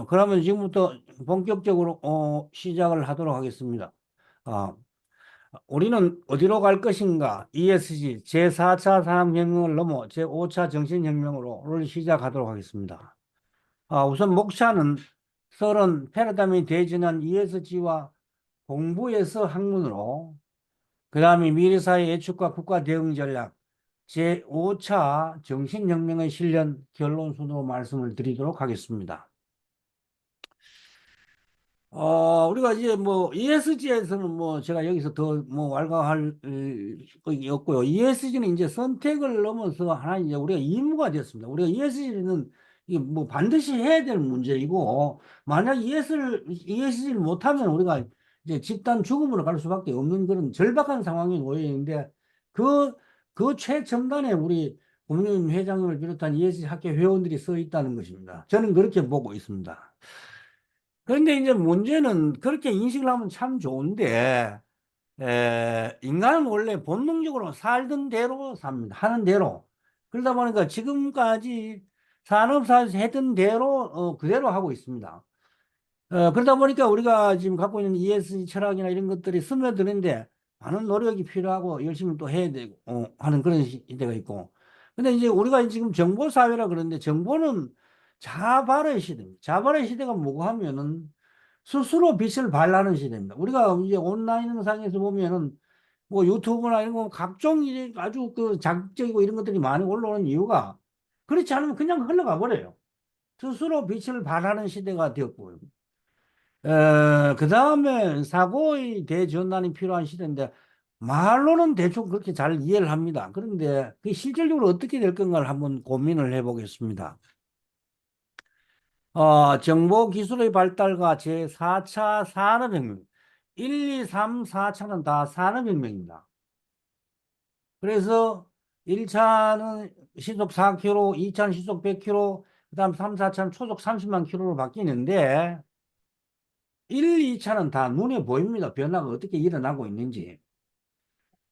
그러면 지금부터 본격적으로 시작을 하도록 하겠습니다. 아, 우리는 어디로 갈 것인가? ESG 제4차 산업혁명을 넘어 제5차 정신혁명으로 오늘 시작하도록 하겠습니다. 우선 목차는 설은 패러다임이 대전한 ESG와 공부에서 학문으로, 그 다음에 미래사회 예측과 국가 대응 전략 제5차 정신혁명의 실현 결론 순으로 말씀을 드리도록 하겠습니다. 우리가 이제 뭐 ESG에서는 뭐 제가 여기서 더 뭐 왈가할 것이 없고요. ESG는 이제 선택을 넘어서 하나 이제 우리가 의무가 됐습니다. 우리가 ESG는 이게 뭐 반드시 해야 될 문제이고, 만약 ESG를 못하면 우리가 이제 집단 죽음으로 갈 수밖에 없는 그런 절박한 상황에 놓여 있는데, 그, 그 최첨단에 우리 국민의힘 회장님을 비롯한 ESG 학회 회원들이 서 있다는 것입니다. 저는 그렇게 보고 있습니다. 그런데 이제 문제는 그렇게 인식을 하면 참 좋은데, 인간은 원래 본능적으로 살던 대로 삽니다. 하는 대로. 그러다 보니까 지금까지 산업사에서 했던 대로, 그대로 하고 있습니다. 그러다 보니까 우리가 지금 갖고 있는 ESG 철학이나 이런 것들이 스며드는데 많은 노력이 필요하고 열심히 또 해야 되고, 하는 그런 시대가 있고. 근데 이제 우리가 지금 정보사회라 그러는데 정보는 자발의 시대입니다. 자발의 시대가 뭐고 하면은 스스로 빛을 발하는 시대입니다. 우리가 이제 온라인 상에서 보면은 뭐 유튜브나 이런 거 각종 이제 아주 그 자극적이고 이런 것들이 많이 올라오는 이유가, 그렇지 않으면 그냥 흘러가 버려요. 스스로 빛을 발하는 시대가 되었고요. 그 다음에 사고의 대전환이 필요한 시대인데, 말로는 대충 그렇게 잘 이해를 합니다. 그런데 그 실질적으로 어떻게 될 건가를 한번 고민을 해보겠습니다. 정보 기술의 발달과 제4차 산업혁명. 1, 2, 3, 4차는 다 산업혁명입니다. 그래서 1차는 시속 4km, 2차는 시속 100km, 그 다음 3, 4차는 초속 30만 km로 바뀌는데, 1, 2차는 다 눈에 보입니다. 변화가 어떻게 일어나고 있는지.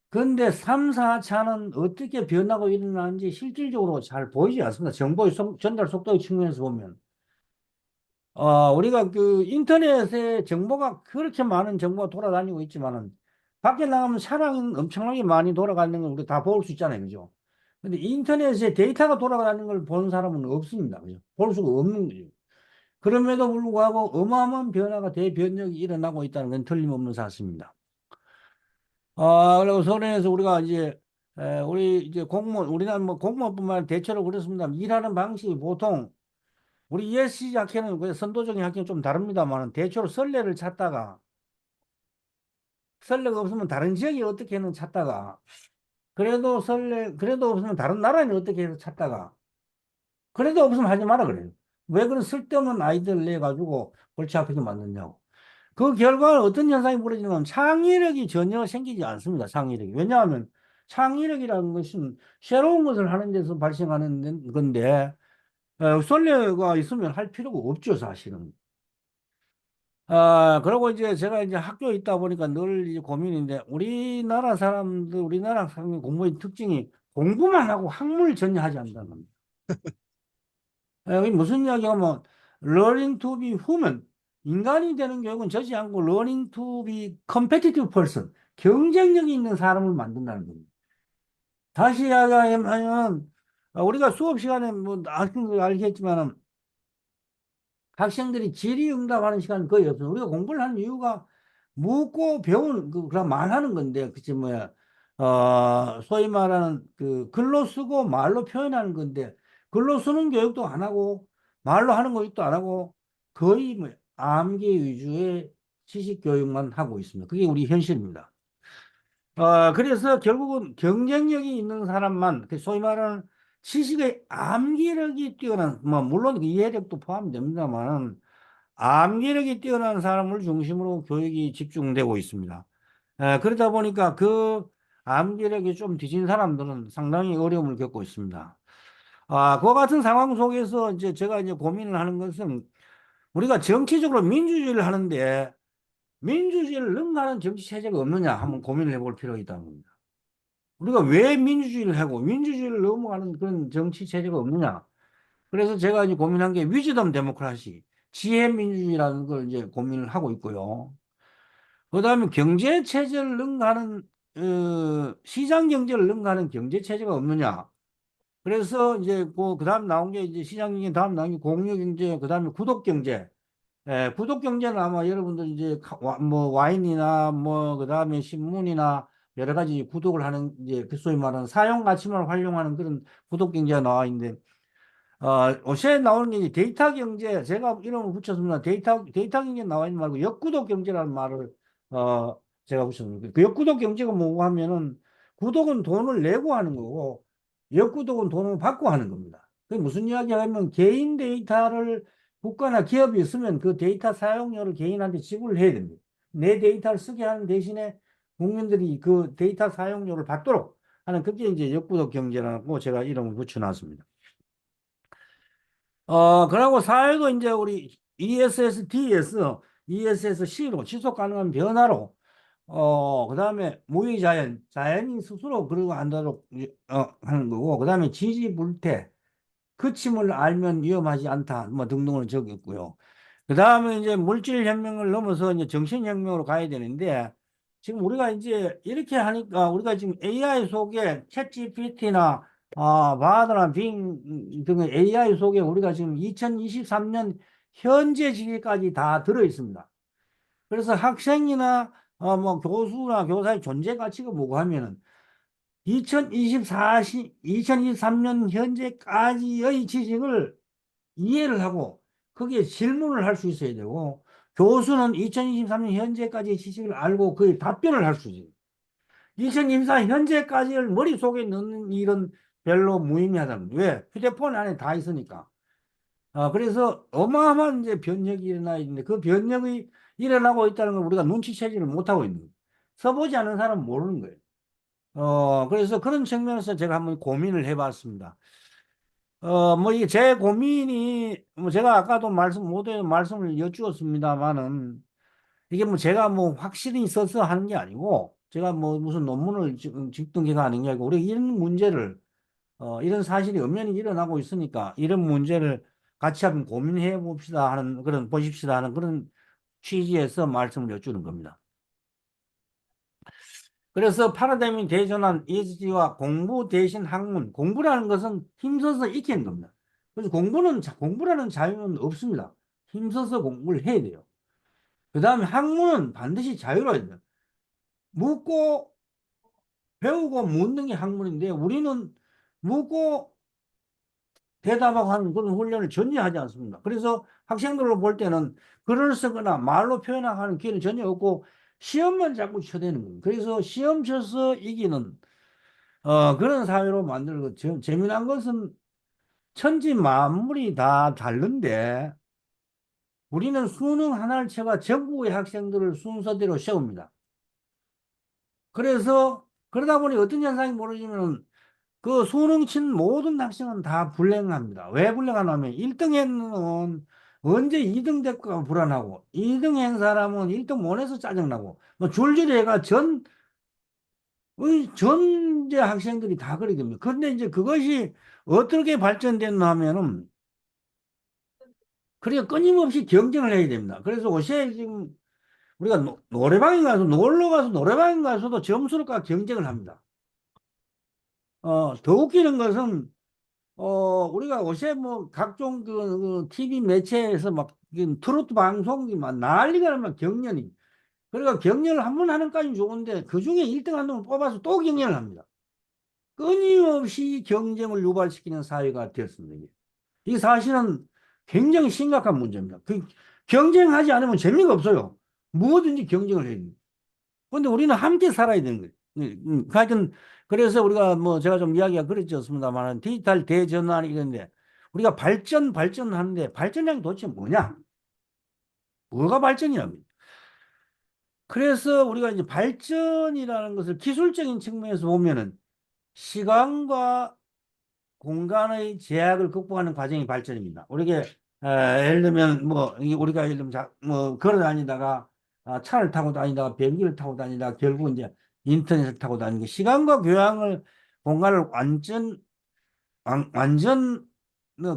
그런데 3, 4차는 어떻게 변화가 일어나는지 실질적으로 잘 보이지 않습니다. 정보의 전달 속도의 측면에서 보면. 우리가 그 인터넷에 정보가 그렇게 많은 정보가 돌아다니고 있지만은, 밖에 나가면 차량이 엄청나게 많이 돌아가는 걸 우리 다 볼 수 있잖아요. 그죠? 근데 인터넷에 데이터가 돌아가는 걸 보는 사람은 없습니다. 그죠? 볼 수가 없는 거죠. 그럼에도 불구하고 어마어마한 변화가 대변력이 일어나고 있다는 건 틀림없는 사실입니다. 그리고 소련에서 우리가 이제, 우리 이제 공무원, 우리나라 뭐 공무원뿐만 아니라 대체로 그렇습니다. 일하는 방식이 보통 우리 ESG 학회는 그 선도적인 학회는 좀 다릅니다만, 대체로 선례를 찾다가, 선례가 없으면 다른 지역이 어떻게 하는 찾다가, 그래도 없으면 다른 나라는 어떻게 해서 찾다가, 그래도 없으면 하지 마라 그래요. 왜 그런 쓸데없는 아이디어를 내가지고 골치 아프게 만드냐고. 그 결과는 어떤 현상이 벌어지냐면 창의력이 전혀 생기지 않습니다. 창의력이. 왜냐하면 창의력이라는 것은 새로운 것을 하는 데서 발생하는 건데, 선례가 있으면 할 필요가 없죠, 사실은. 그리고 이제 제가 이제 학교에 있다 보니까 늘 이제 고민인데, 우리나라 사람의 공부의 특징이 공부만 하고 학문을 전혀 하지 않는다는 겁니다. 이게 무슨 이야기냐면, learning to be human. 인간이 되는 교육은 저지 않고, learning to be competitive person. 경쟁력이 있는 사람을 만든다는 겁니다. 다시 이야기하면, 우리가 수업 시간에 뭐, 알겠지만은, 학생들이 질의응답하는 시간 거의 없어요. 우리가 공부를 하는 이유가 묻고 배우는, 그럼 말하는 건데, 그치, 뭐야, 소위 말하는 그 글로 쓰고 말로 표현하는 건데, 글로 쓰는 교육도 안 하고, 말로 하는 교육도 안 하고, 거의 뭐 암기 위주의 지식 교육만 하고 있습니다. 그게 우리 현실입니다. 그래서 결국은 경쟁력이 있는 사람만, 그 소위 말하는 지식의 암기력이 뛰어난, 뭐, 물론 그 이해력도 포함됩니다만, 암기력이 뛰어난 사람을 중심으로 교육이 집중되고 있습니다. 그러다 보니까 그 암기력이 좀 뒤진 사람들은 상당히 어려움을 겪고 있습니다. 그와 같은 상황 속에서 이제 제가 이제 고민을 하는 것은, 우리가 정치적으로 민주주의를 하는데 민주주의를 능가하는 정치 체제가 없느냐 한번 고민을 해볼 필요가 있다는 겁니다. 우리가 왜 민주주의를 하고 민주주의를 넘어가는 그런 정치 체제가 없느냐. 그래서 제가 이제 고민한 게 위즈덤 데모크라시. 지혜민주주의라는 걸 이제 고민을 하고 있고요. 그다음에 경제 체제를 능가하는 시장 경제를 능가하는 경제 체제가 없느냐. 그래서 이제 그다음 나온 게 이제 시장 경제 다음 나온 게 공유 경제 그다음에 구독 경제. 예, 구독 경제는 아마 여러분들 이제 뭐 와인이나 뭐 그다음에 신문이나 여러 가지 구독을 하는 이제 그 소위 말하는 사용 가치만 활용하는 그런 구독 경제가 나와 있는데 옷에 나오는 게 이제 데이터 경제, 제가 이름을 붙였습니다. 데이터 경제 나와 있는 말고 역구독 경제라는 말을, 제가 붙였습니다. 그 역구독 경제가 뭐고 하면은, 구독은 돈을 내고 하는 거고, 역구독은 돈을 받고 하는 겁니다. 그게 무슨 이야기 하면, 개인 데이터를 국가나 기업이 쓰면 그 데이터 사용료를 개인한테 지불을 해야 됩니다. 내 데이터를 쓰게 하는 대신에 국민들이 그 데이터 사용료를 받도록 하는 그게 이제 역구독 경제라고 제가 이름을 붙여놨습니다. 그러고 사회도 이제 우리 ESSD에서 ESSC로 지속 가능한 변화로, 그 다음에 무의자연, 자연이 스스로 그러고 한다고, 하는 거고, 그 다음에 지지불태, 그침을 알면 위험하지 않다, 뭐 등등을 적었고요. 그 다음에 이제 물질혁명을 넘어서 이제 정신혁명으로 가야 되는데, 지금 우리가 이제 이렇게 하니까 우리가 지금 AI 속에 챗GPT나 바드나 빙 등의 AI 속에 우리가 지금 2023년 현재 시기까지 다 들어 있습니다. 그래서 학생이나 뭐 교수나 교사의 존재 가치가 뭐고 하면은 2023년 현재까지의 지식을 이해를 하고 거기에 질문을 할 수 있어야 되고, 교수는 2023년 현재까지의 지식을 알고 그에 답변을 할 수 있어요. 2024 현재까지를 머릿속에 넣는 일은 별로 무의미하다는 거예요. 왜? 휴대폰 안에 다 있으니까. 그래서 어마어마한 이제 변혁이 일어나 있는데 그 변혁이 일어나고 있다는 걸 우리가 눈치채지를 못하고 있는 거예요. 써보지 않은 사람은 모르는 거예요. 그래서 그런 측면에서 제가 한번 고민을 해봤습니다. 뭐, 이게 제 고민이, 뭐, 제가 아까도 모두에 말씀을 여쭈었습니다만은, 이게 뭐 제가 뭐 확실히 있어서 하는 게 아니고, 제가 뭐 무슨 논문을 찍던 게가 아닌 게 아니고, 우리 이런 문제를, 이런 사실이 엄연히 일어나고 있으니까, 이런 문제를 같이 한번 고민해 봅시다 하는 보십시다 하는 그런 취지에서 말씀을 여쭈는 겁니다. 그래서 파라다이밍 대전환 ESG와 공부 대신 학문. 공부라는 것은 힘써서 익히는 겁니다. 그래서 공부라는 자유는 없습니다. 힘써서 공부를 해야 돼요. 그 다음에 학문은 반드시 자유로워야 돼요. 묻고 배우고 묻는 게 학문인데 우리는 묻고 대답하고 하는 그런 훈련을 전혀 하지 않습니다. 그래서 학생들로 볼 때는 글을 쓰거나 말로 표현하는 기회는 전혀 없고 시험만 자꾸 쳐대는 거예요. 그래서 시험 쳐서 이기는 그런 사회로 만들고, 재미난 것은 천지 만물이 다 다른데, 우리는 수능 하나를 쳐가 전국의 학생들을 순서대로 세웁니다. 그러다 보니 어떤 현상이 모르지만, 그 수능 친 모든 학생은 다 불행합니다. 왜 불행하냐면, 1등 했는 언제 2등 될까 불안하고, 2등 한 사람은 1등 못 해서 짜증나고, 뭐 줄줄이 해가 전제 학생들이 다 그렇게 됩니다. 그런데 이제 그것이 어떻게 발전됐나 하면은, 그러니까 끊임없이 경쟁을 해야 됩니다. 그래서 요새 지금 우리가 노래방에 가서, 놀러 가서 노래방에 가서도 점수를과 경쟁을 합니다. 더 웃기는 것은, 우리가 요새 뭐 각종 그 TV 매체에서 막 트로트 방송이 막 난리가 나면 경연이. 그러니까 경연을 한 번 하는 까지 좋은데 그 중에 1등 한 놈을 뽑아서 또 경연을 합니다. 끊임없이 경쟁을 유발시키는 사회가 되었습니다. 이 사실은 굉장히 심각한 문제입니다. 경쟁하지 않으면 재미가 없어요. 무엇든지 경쟁을 해야 돼요. 그런데 우리는 함께 살아야 되는 거예요. 하여튼, 그래서 우리가 뭐 제가 좀 이야기가 그렇지 않습니다만 디지털 대전환이 이런데 우리가 발전하는데 발전량이 도대체 뭐냐? 뭐가 발전이냐면. 그래서 우리가 이제 발전이라는 것을 기술적인 측면에서 보면은 시간과 공간의 제약을 극복하는 과정이 발전입니다. 우리가 예를 들면 뭐 우리가 예를 들면 뭐 걸어 다니다가 차를 타고 다니다가 비행기를 타고 다니다가 결국 이제 인터넷을 타고 다니는 게 시간과 교양을 공간을 완전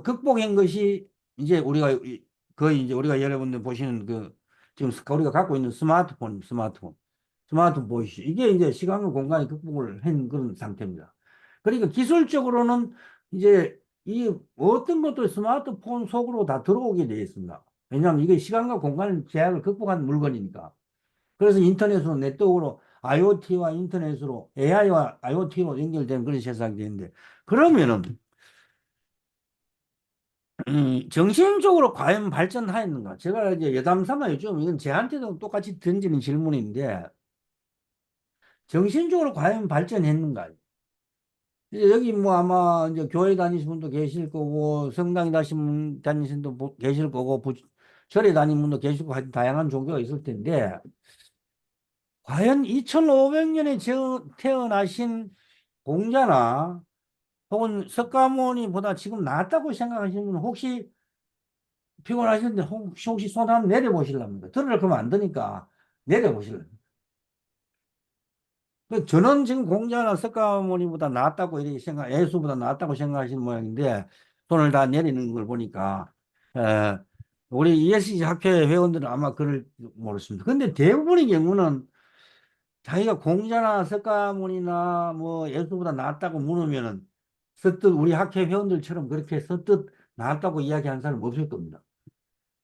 극복한 것이 이제 우리가 거의 이제 우리가 여러분들 보시는 지금 우리가 갖고 있는 스마트폰 보이시죠? 이게 이제 시간과 공간이 극복을 한 그런 상태입니다. 그러니까 기술적으로는 이제 이 어떤 것도 스마트폰 속으로 다 들어오게 되어 있습니다. 왜냐하면 이게 시간과 공간 제약을 극복한 물건이니까. 그래서 인터넷으로 네트워크로 IoT와 인터넷으로 AI와 IoT로 연결된 그런 세상이 되는데 그러면은 정신적으로 과연 발전하였는가? 제가 이제 여담삼아 요즘 이건 제한테도 똑같이 던지는 질문인데 정신적으로 과연 발전했는가? 이제 여기 뭐 아마 이제 교회 다니시는 분도 계실 거고 성당에 다니시는 분도 계실 거고 절에 다니는 분도 계실 거고 하여튼 다양한 종교가 있을 텐데 과연 2500년에 태어나신 공자나 혹은 석가모니보다 지금 낫다고 생각하시는 분은 혹시 피곤하시는데 혹시 손 한번 내려보실랍니까? 들으려 그러면 안 되니까 내려보실랍니다. 저는 지금 공자나 석가모니보다 낫다고 이렇게 예수보다 낫다고 생각하시는 모양인데 손을 다 내리는 걸 보니까 에, 우리 ESG 학회 회원들은 아마 그럴 모르겠습니다. 근데 대부분의 경우는 자기가 공자나 석가모니나 뭐 예수보다 낫다고 물으면은 서뜻 우리 학회 회원들처럼 그렇게 서뜻 낫다고 이야기하는 사람 없을 겁니다.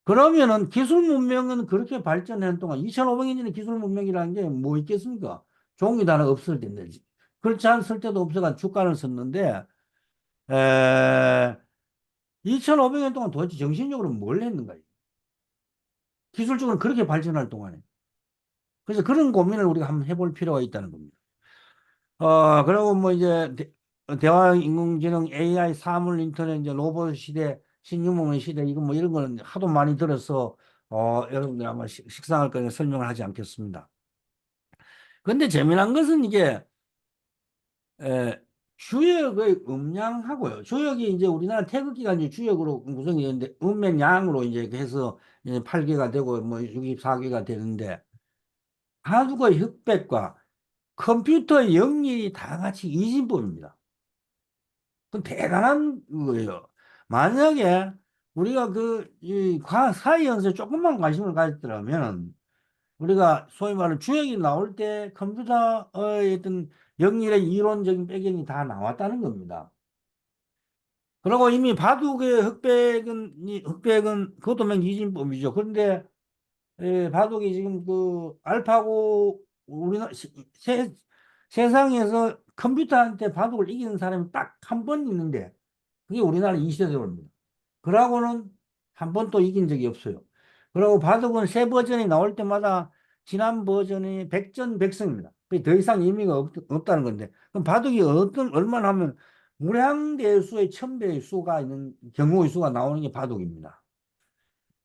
그러면은 기술 문명은 그렇게 발전한 동안 2500년 전에 기술 문명이라는 게 뭐 있겠습니까? 종이 하나 없을 때인데 그렇지 않을 때도 없어가 주가를 썼는데 2500년 동안 도대체 정신적으로 뭘 했는가? 기술적으로 그렇게 발전할 동안에. 그래서 그런 고민을 우리가 한번 해볼 필요가 있다는 겁니다. 그리고 뭐 이제 대화 인공지능 AI 사물 인터넷 이제 로봇 시대 신유문 시대 이거 뭐 이런 거는 하도 많이 들어서 여러분들 아마 식상할 거니까 설명을 하지 않겠습니다. 근데 재미난 것은 이게 에, 주역의 음량하고요. 주역이 이제 우리나라 태극기가 이제 주역으로 구성이 되는데 음면양으로 이제 해서 이제 8개가 되고 뭐 64개가 되는데 바둑의 흑백과 컴퓨터의 영리이 다 같이 이진법입니다. 그건 대단한 거예요. 만약에 우리가 이 과학 사이언스에 조금만 관심을 가졌더라면 우리가 소위 말하는 주역이 나올 때 컴퓨터의 어떤 영리의 이론적인 배경이 다 나왔다는 겁니다. 그리고 이미 바둑의 흑백은 그것도 맨 이진법이죠. 그런데 바둑이 지금 알파고 우리나라 세상에서 컴퓨터한테 바둑을 이기는 사람이 딱 한 번 있는데 그게 우리나라 이세돌입니다. 그러고는 한 번도 이긴 적이 없어요. 그리고 바둑은 새 버전이 나올 때마다 지난 버전이 백전백승입니다. 더 이상 의미가 없다는 건데 그럼 바둑이 얼마나 하면 무량대수의 천배의 수가 있는 경우의 수가 나오는 게 바둑입니다.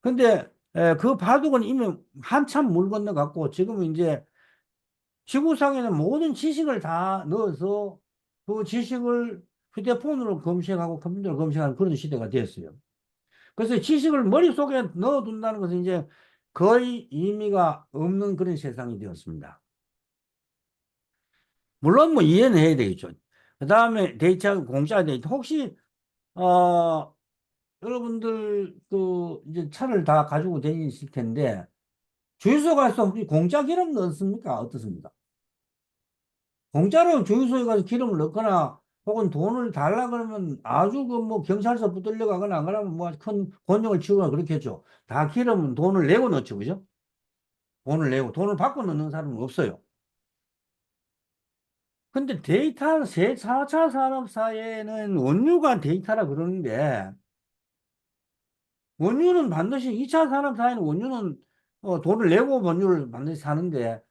근데 그 바둑은 이미 한참 물 건너갔고 지금은 이제 지구상에는 모든 지식을 다 넣어서 그 지식을 휴대폰으로 검색하고 컴퓨터로 검색하는 그런 시대가 됐어요. 그래서 지식을 머릿속에 넣어둔다는 것은 이제 거의 의미가 없는 그런 세상이 되었습니다. 물론 뭐 이해는 해야 되겠죠. 그 다음에 데이터, 공짜 데이터. 혹시, 어, 여러분들 이제 차를 다 가지고 다니실 텐데, 주유소 가서 혹시 공짜 기름 넣습니까? 어떻습니까? 공짜로 주유소에 가서 기름을 넣거나 혹은 돈을 달라 그러면 아주 뭐 경찰서 붙들려 가거나 안 그러면 뭐 큰 곤욕을 치거나 그렇게 했죠. 다 기름은 돈을 내고 넣죠. 그죠? 돈을 내고 돈을 받고 넣는 사람은 없어요. 근데 데이터 4차 산업사회는 원유가 데이터라 그러는데 원유는 반드시 2차 산업사회는 원유는 돈을 내고 원유를 반드시 사는데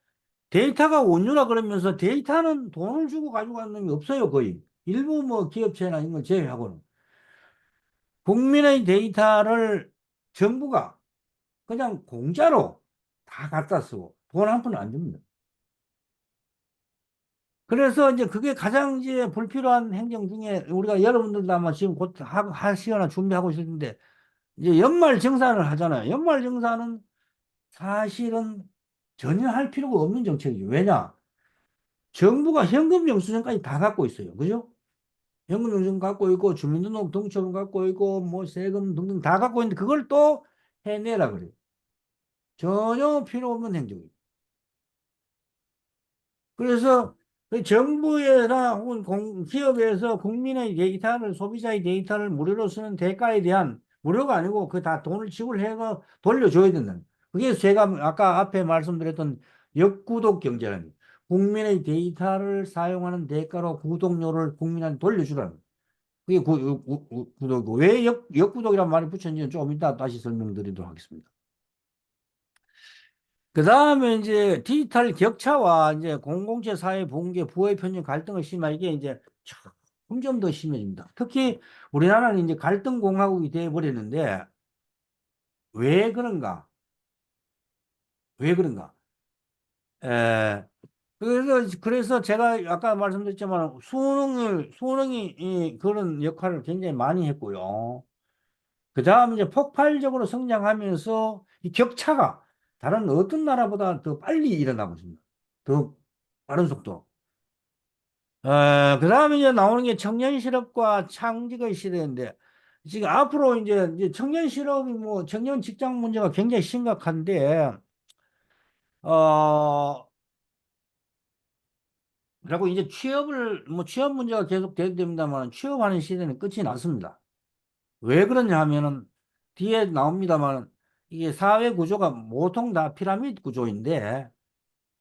데이터가 원유라 그러면서 데이터는 돈을 주고 가지고 가는 게 없어요, 거의. 일부 뭐 기업체나 이런 걸 제외하고는. 국민의 데이터를 정부가 그냥 공짜로 다 갖다 쓰고 돈 한 푼 안 줍니다. 그래서 이제 그게 가장 이제 불필요한 행정 중에 우리가 여러분들도 아마 지금 곧 하시거나 준비하고 있을 텐데 이제 연말 정산을 하잖아요. 연말 정산은 사실은 전혀 할 필요가 없는 정책이죠. 왜냐? 정부가 현금 영수증까지 다 갖고 있어요. 그죠? 현금 영수증 갖고 있고 주민등록 등록증 갖고 있고 뭐 세금 등등 다 갖고 있는데 그걸 또 해내라 그래요. 전혀 필요 없는 행동이에요. 그래서 그 정부에나 혹은 기업에서 국민의 데이터를, 소비자의 데이터를 무료로 쓰는 대가에 대한, 무료가 아니고 그 다 돈을 지불해서 돌려줘야 된다는. 그게 제가 아까 앞에 말씀드렸던 역구독 경제라는 거예요. 국민의 데이터를 사용하는 대가로 구독료를 국민한테 돌려주라는 거예요. 그게 구독이고. 왜 역구독이라는 말이 붙였는지는 조금 이따 다시 설명드리도록 하겠습니다. 그 다음에 이제 디지털 격차와 이제 공공재 사회 붕괴, 부의 편중 갈등을 심화 이게 이제 점점 더 심해집니다. 특히 우리나라는 이제 갈등 공화국이 되어 버렸는데 왜 그런가? 왜 그런가? 에, 그래서 제가 아까 말씀드렸지만 수능이 그런 역할을 굉장히 많이 했고요. 그 다음 이제 폭발적으로 성장하면서 이 격차가 다른 어떤 나라보다 더 빨리 일어나고 있습니다. 더 빠른 속도로. 그 다음에 이제 나오는 게 청년 실업과 창직의 시대인데, 지금 앞으로 이제 청년 실업이 뭐, 청년 직장 문제가 굉장히 심각한데, 어, 그리고 이제 취업 문제가 계속 대두됩니다만, 취업하는 시대는 끝이 났습니다. 왜 그러냐 하면은, 뒤에 나옵니다만, 이게 사회 구조가 모통 다 피라미드 구조인데,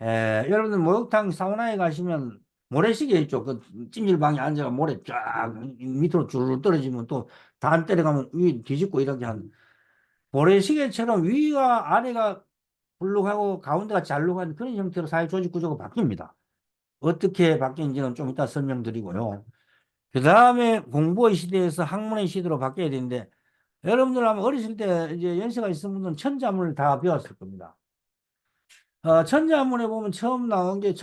여러분들 목욕탕 사우나에 가시면 모래시계 있죠. 그 찜질방에 앉아가 모래 쫙 밑으로 줄 떨어지면 또 다음 때려가면 위 뒤집고 이렇게 한 모래시계처럼 위와 아래가 불룩하고 가운데가 잘룩한 그런 형태로 사회 조직 구조가 바뀝니다. 어떻게 바뀌는지는 좀 이따 설명드리고요. 그 다음에 공부의 시대에서 학문의 시대로 바뀌어야 되는데 여러분들 아마 어렸을 때 이제 연세가 있으신 분들은 천자문을 다 배웠을 겁니다. 천자문에 보면 처음 나온 게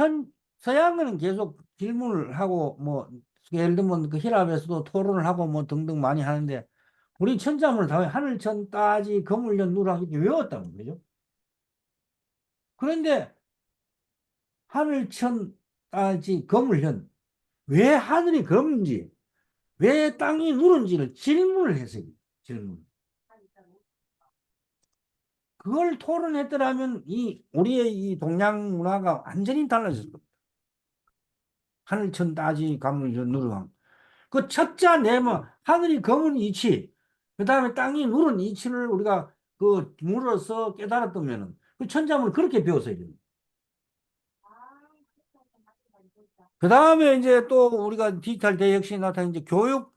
서양은 계속 질문을 하고 뭐 예를 들면 그 히랍에서도 토론을 하고 뭐 등등 많이 하는데 우리 천자문을 다 하늘천 따지 거물연 누락 이렇게 외웠다는 거죠. 그런데 하늘천 따지 거물연 왜 하늘이 검은지 왜 땅이 누른지를 질문을 했어요. 질문. 그걸 토론했더라면 이 우리의 이 동양 문화가 완전히 달라졌을 겁니다. 하늘천 따지 거물연 누락. 그 첫자 내면 하늘이 검은 이치, 그 다음에 땅이 누른 이치를 우리가 그 물어서 깨달았다면은 그 천자문을 그렇게 배웠어야 됩니다. 그 다음에 이제 또 우리가 디지털 대혁신이 나타난 이제 교육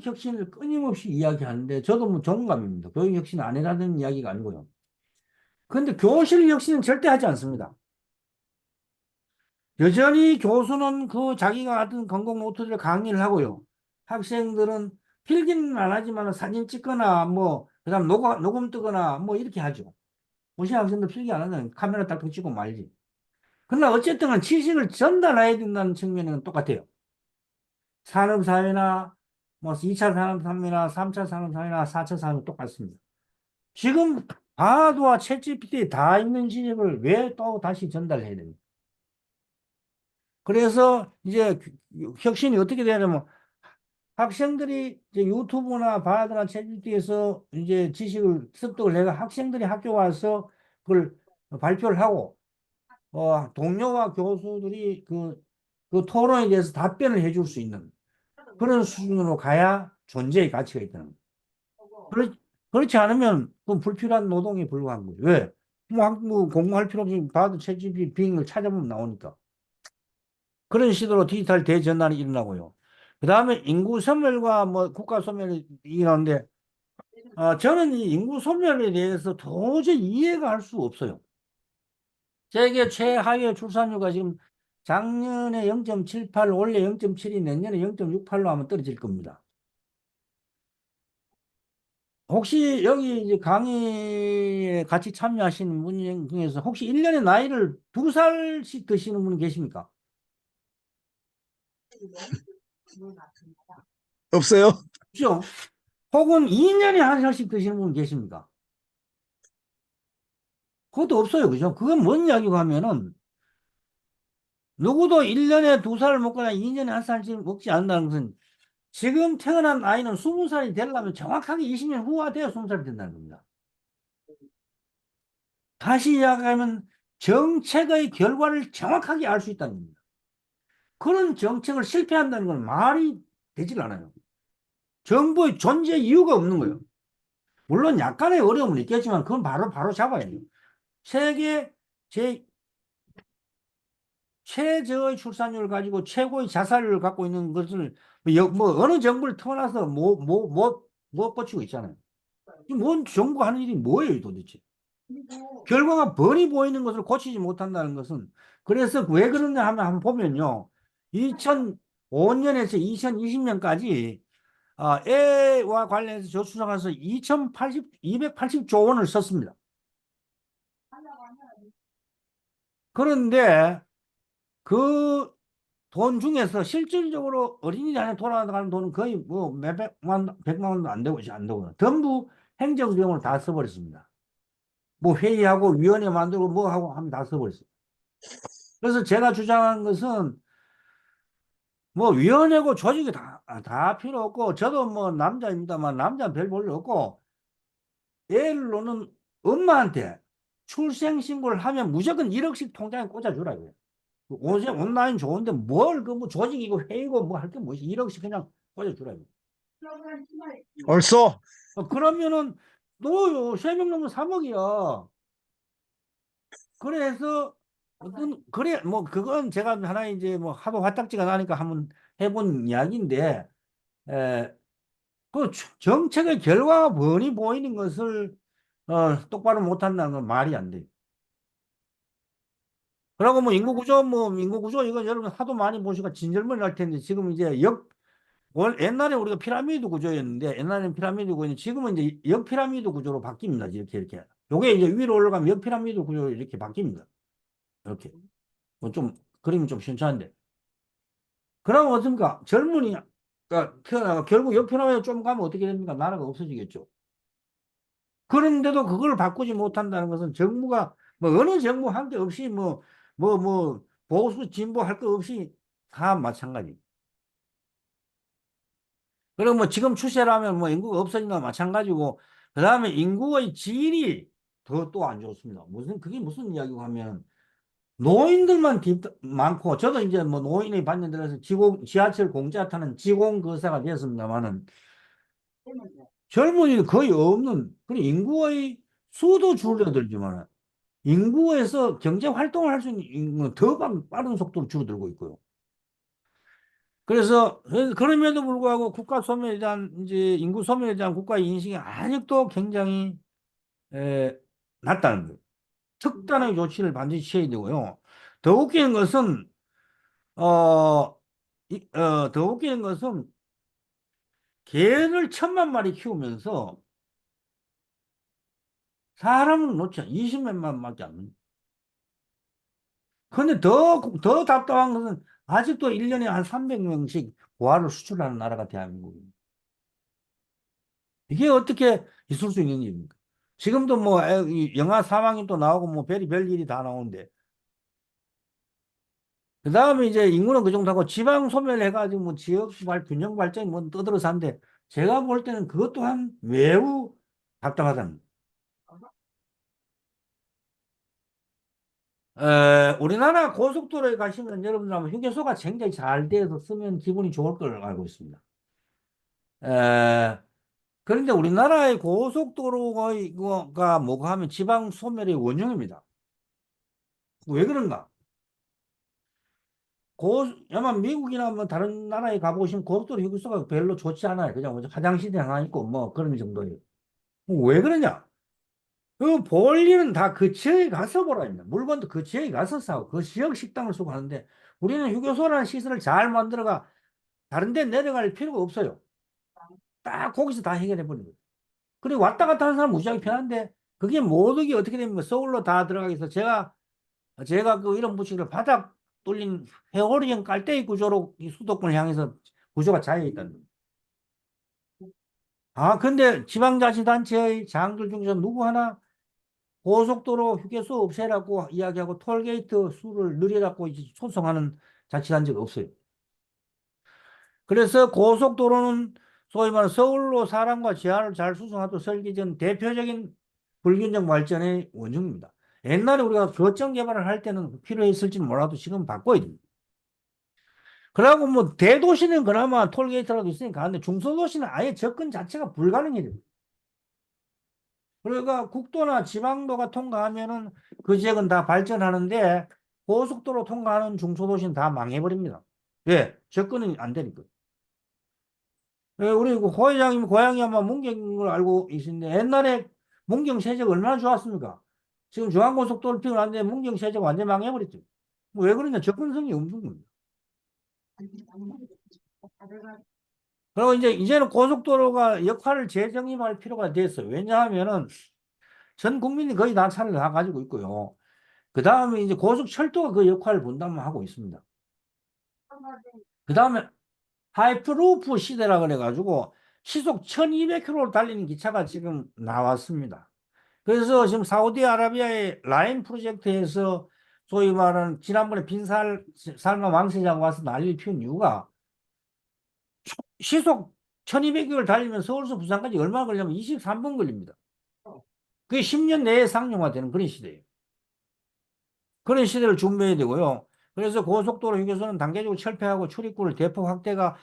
혁신을 끊임없이 이야기하는데 저도 뭐 동감입니다. 교육 혁신 안 해라는 이야기가 아니고요. 그런데 교실 혁신은 절대 하지 않습니다. 여전히 교수는 그 자기가 하던 공공 노트를 강의를 하고요. 학생들은 필기는 안 하지만 사진 찍거나 뭐 그다음 녹음 뜨거나 뭐 이렇게 하죠. 무시 학생들 필기 안 하면 카메라 딱 찍고 말지. 그러나 어쨌든 간 지식을 전달해야 된다는 측면은 똑같아요. 산업사회나 뭐 2차 산업사회나 3차 산업사회나 4차 산업 똑같습니다. 지금 바도와 챗GPT에 다 있는 지식을 왜 또 다시 전달해야 됩니까? 그래서 이제 혁신이 어떻게 되냐면 학생들이 이제 유튜브나 바하드나 챗GPT에서 이제 지식을 습득을 해가 학생들이 학교 와서 그걸 발표를 하고 동료와 교수들이 그 토론에 대해서 답변을 해줄 수 있는 그런 수준으로 가야 존재의 가치가 있다는 거예요. 그렇지 않으면 그건 불필요한 노동에 불과한 거예요. 왜? 뭐 공부할 필요 없이 바하드 챗GPT 빙을 찾아보면 나오니까. 그런 시도로 디지털 대전환이 일어나고요. 그 다음에 인구 소멸과 뭐 국가 소멸이 일어나는데, 저는 이 인구 소멸에 대해서 도저히 이해가 할 수 없어요. 세계 최하위 출산율가 지금 작년에 0.78, 올해 0.7이 내년에 0.68로 하면 떨어질 겁니다. 혹시 여기 이제 강의에 같이 참여하시는 분 중에서 혹시 1년에 나이를 2살씩 드시는 분 계십니까? 없어요? 그죠? 혹은 2년에 한 살씩 드시는 분 계십니까? 그것도 없어요. 그죠? 그건 뭔 이야기고 하면은, 누구도 1년에 2살 먹거나 2년에 한 살씩 먹지 않는다는 것은 지금 태어난 아이는 20살이 되려면 정확하게 20년 후가 돼야 20살이 된다는 겁니다. 다시 이야기하면 정책의 결과를 정확하게 알 수 있다는 겁니다. 그런 정책을 실패한다는 건 말이 되질 않아요. 정부의 존재 이유가 없는 거예요. 물론 약간의 어려움은 있겠지만 그건 바로 잡아야 돼요. 세계 제 최저의 출산율을 가지고 최고의 자살률을 갖고 있는 것을 뭐 어느 정부를 터나서 못 고치고 있잖아요. 뭔 정부가 하는 일이 뭐예요, 도대체? 결과가 뻔히 보이는 것을 고치지 못한다는 것은 그래서 왜 그러냐 하면 한번 보면요. 2005년에서 2020년까지 애와 관련해서 저수정해서 280조 원을 썼습니다. 그런데 그 돈 중에서 실질적으로 어린이집에 돌아가는 돈은 거의 뭐 몇백만, 백만 원도 안 되고, 안 되고, 전부 행정비용을 다 써버렸습니다. 뭐 회의하고 위원회 만들고 뭐 하고 하면 다 써버렸어요. 그래서 제가 주장한 것은 뭐 위원회고 조직이 다 필요 없고, 저도 뭐 남자입니다만 남자는 별 볼일 없고, 애를 놓는 엄마한테 출생신고를 하면 무조건 1억씩 통장에 꽂아주라고요. 온라인 좋은데 뭘 그 뭐 조직이고 회의고 뭐 할 게 뭐지? 1억씩 그냥 꽂아주라고요. 얼쏘. 그러면은 너 3명 넘으면 3억이야. 그래서 그래 뭐 그건 제가 하나 이제 뭐 하도 화딱지가 나니까 한번 해본 이야기인데 에, 그 정책의 결과가 뻔히 보이는 것을 똑바로 못한다는 건 말이 안 돼요. 그러고 뭐 인구 구조 이건 여러분 하도 많이 보시고 진절머리 날 텐데 지금 이제 옛날에 우리가 피라미드 구조였는데 옛날에는 피라미드 구조였는데 지금은 이제 역피라미드 구조로 바뀝니다. 이렇게. 요게 이제 위로 올라가면 역피라미드 구조로 이렇게 바뀝니다. 이렇게. 뭐 좀 그림이 좀 신기한데. 그러면 어떻습니까? 젊은이가 태어나가 결국 역피라미드 좀 가면 어떻게 됩니까? 나라가 없어지겠죠. 그런데도 그걸 바꾸지 못한다는 것은 정부가 뭐 어느 정부 한 게 없이 뭐 보수 진보 할 거 없이 다 마찬가지. 그리고 뭐 지금 추세라면 뭐 인구가 없어진다 마찬가지고 그다음에 인구의 질이 더 또 안 좋습니다. 그게 무슨 이야기고 하면 노인들만 많고 저도 이제 뭐 노인의 반년 들어서 지하철 공짜 타는 지공거사가 되었습니다만은 젊은이도 거의 없는 그런 인구의 수도 줄어들지만 인구에서 경제 활동을 할 수 있는 인구는 더 빠른 속도로 줄어들고 있고요. 그래서 그럼에도 불구하고 국가 소멸에 대한 이제 인구 소멸에 대한 국가의 인식이 아직도 굉장히 에, 낮다는 거예요. 특단의 조치를 반드시 취해야 되고요. 더 웃기는 것은 어, 더 웃기는 것은 개를 1,000만 마리 키우면서 사람은 놓지 20몇만밖에 안 돼요. 근데 더 답답한 것은 아직도 1년에 한 300명씩 고아를 수출하는 나라가 대한민국입니다. 이게 어떻게 있을 수 있는 일입니까? 지금도 뭐 영화 사망이 또 나오고 뭐 별의별 일이 다 나오는데 그 다음에 이제 인구는 그 정도 하고 지방 소멸해가지고 뭐 지역 균형 발전이 뭐 떠들어서 한데 제가 볼 때는 그것 또한 매우 답답하다는 우리나라 고속도로에 가시면 여러분들 아마 휴게소가 굉장히 잘 돼서 쓰면 기분이 좋을 걸 알고 있습니다. 에, 그런데 우리나라의 고속도로가 이거가 뭐가 하면 지방 소멸의 원흉입니다. 왜 그런가? 아마 미국이나 뭐 다른 나라에 가보시면 고속도로 휴게소가 별로 좋지 않아요. 그냥 뭐 화장실이 하나 있고 뭐 그런 정도예요. 왜 그러냐? 그 볼 일은 다 그 지역에 가서 보라 입니다. 물건도 그 지역에 가서 사고 그 지역 식당을 쓰고 하는데 우리는 휴게소라는 시설을 잘 만들어가 다른 데 내려갈 필요가 없어요. 딱 거기서 다 해결해 버리는 거예요. 그리고 왔다 갔다 하는 사람 무지하게 편한데 그게 모든 게 어떻게 됩니까? 서울로 다 들어가기 위해서 제가 그 이런 부식을 바닥 뚫린 회오리형 깔대기 구조로 이 수도권을 향해서 구조가 짜여 있다는 거예요. 근데 지방자치단체의 장들 중에서 누구 하나 고속도로 휴게소 없애라고 이야기하고 톨게이트 수를 늘리라고 이제 소송하는 자치단체가 없어요. 그래서 고속도로는 소위 말하는 서울로 사람과 지하를 잘 수송하도록 설계된 대표적인 불균형 발전의 원흉입니다. 옛날에 우리가 거점 개발을 할 때는 필요했을지는 몰라도 지금 바꿔야 됩니다. 그러고 뭐 대도시는 그나마 톨게이트라도 있으니까 하는데 중소도시는 아예 접근 자체가 불가능해요. 그러니까 국도나 지방도가 통과하면은 그 지역은 다 발전하는데 고속도로 통과하는 중소도시는 다 망해버립니다. 왜? 접근이 안 되니까. 우리 그 고회장님 고향이 아마 문경을 알고 계신데 옛날에 문경 세제가 얼마나 좋았습니까? 지금 중앙고속도로 피곤한데 문경 세제가 완전 망해버렸죠. 뭐왜 그러냐? 접근성이 없는 겁니다. 그리고 이제는 고속도로가 역할을 재정립할 필요가 됐어요. 왜냐하면은 전 국민이 거의 다 차를 다 가지고 있고요. 그 다음에 이제 고속철도가 그 역할을 분담하고 있습니다. 그 다음에 하이프루프 시대라 그래가지고 시속 1200km로 달리는 기차가 지금 나왔습니다. 그래서 지금 사우디아라비아의 라인 프로젝트에서 소위 말하는 지난번에 살만 왕세자가 와서 난리를 피운 이유가 시속 1200km를 달리면 서울에서 부산까지 얼마 걸리냐면 23분 걸립니다. 그게 10년 내에 상용화되는 그런 시대예요. 그런 시대를 준비해야 되고요. 그래서 고속도로 휴게소는 단계적으로 철폐하고 출입구를 대폭 확대가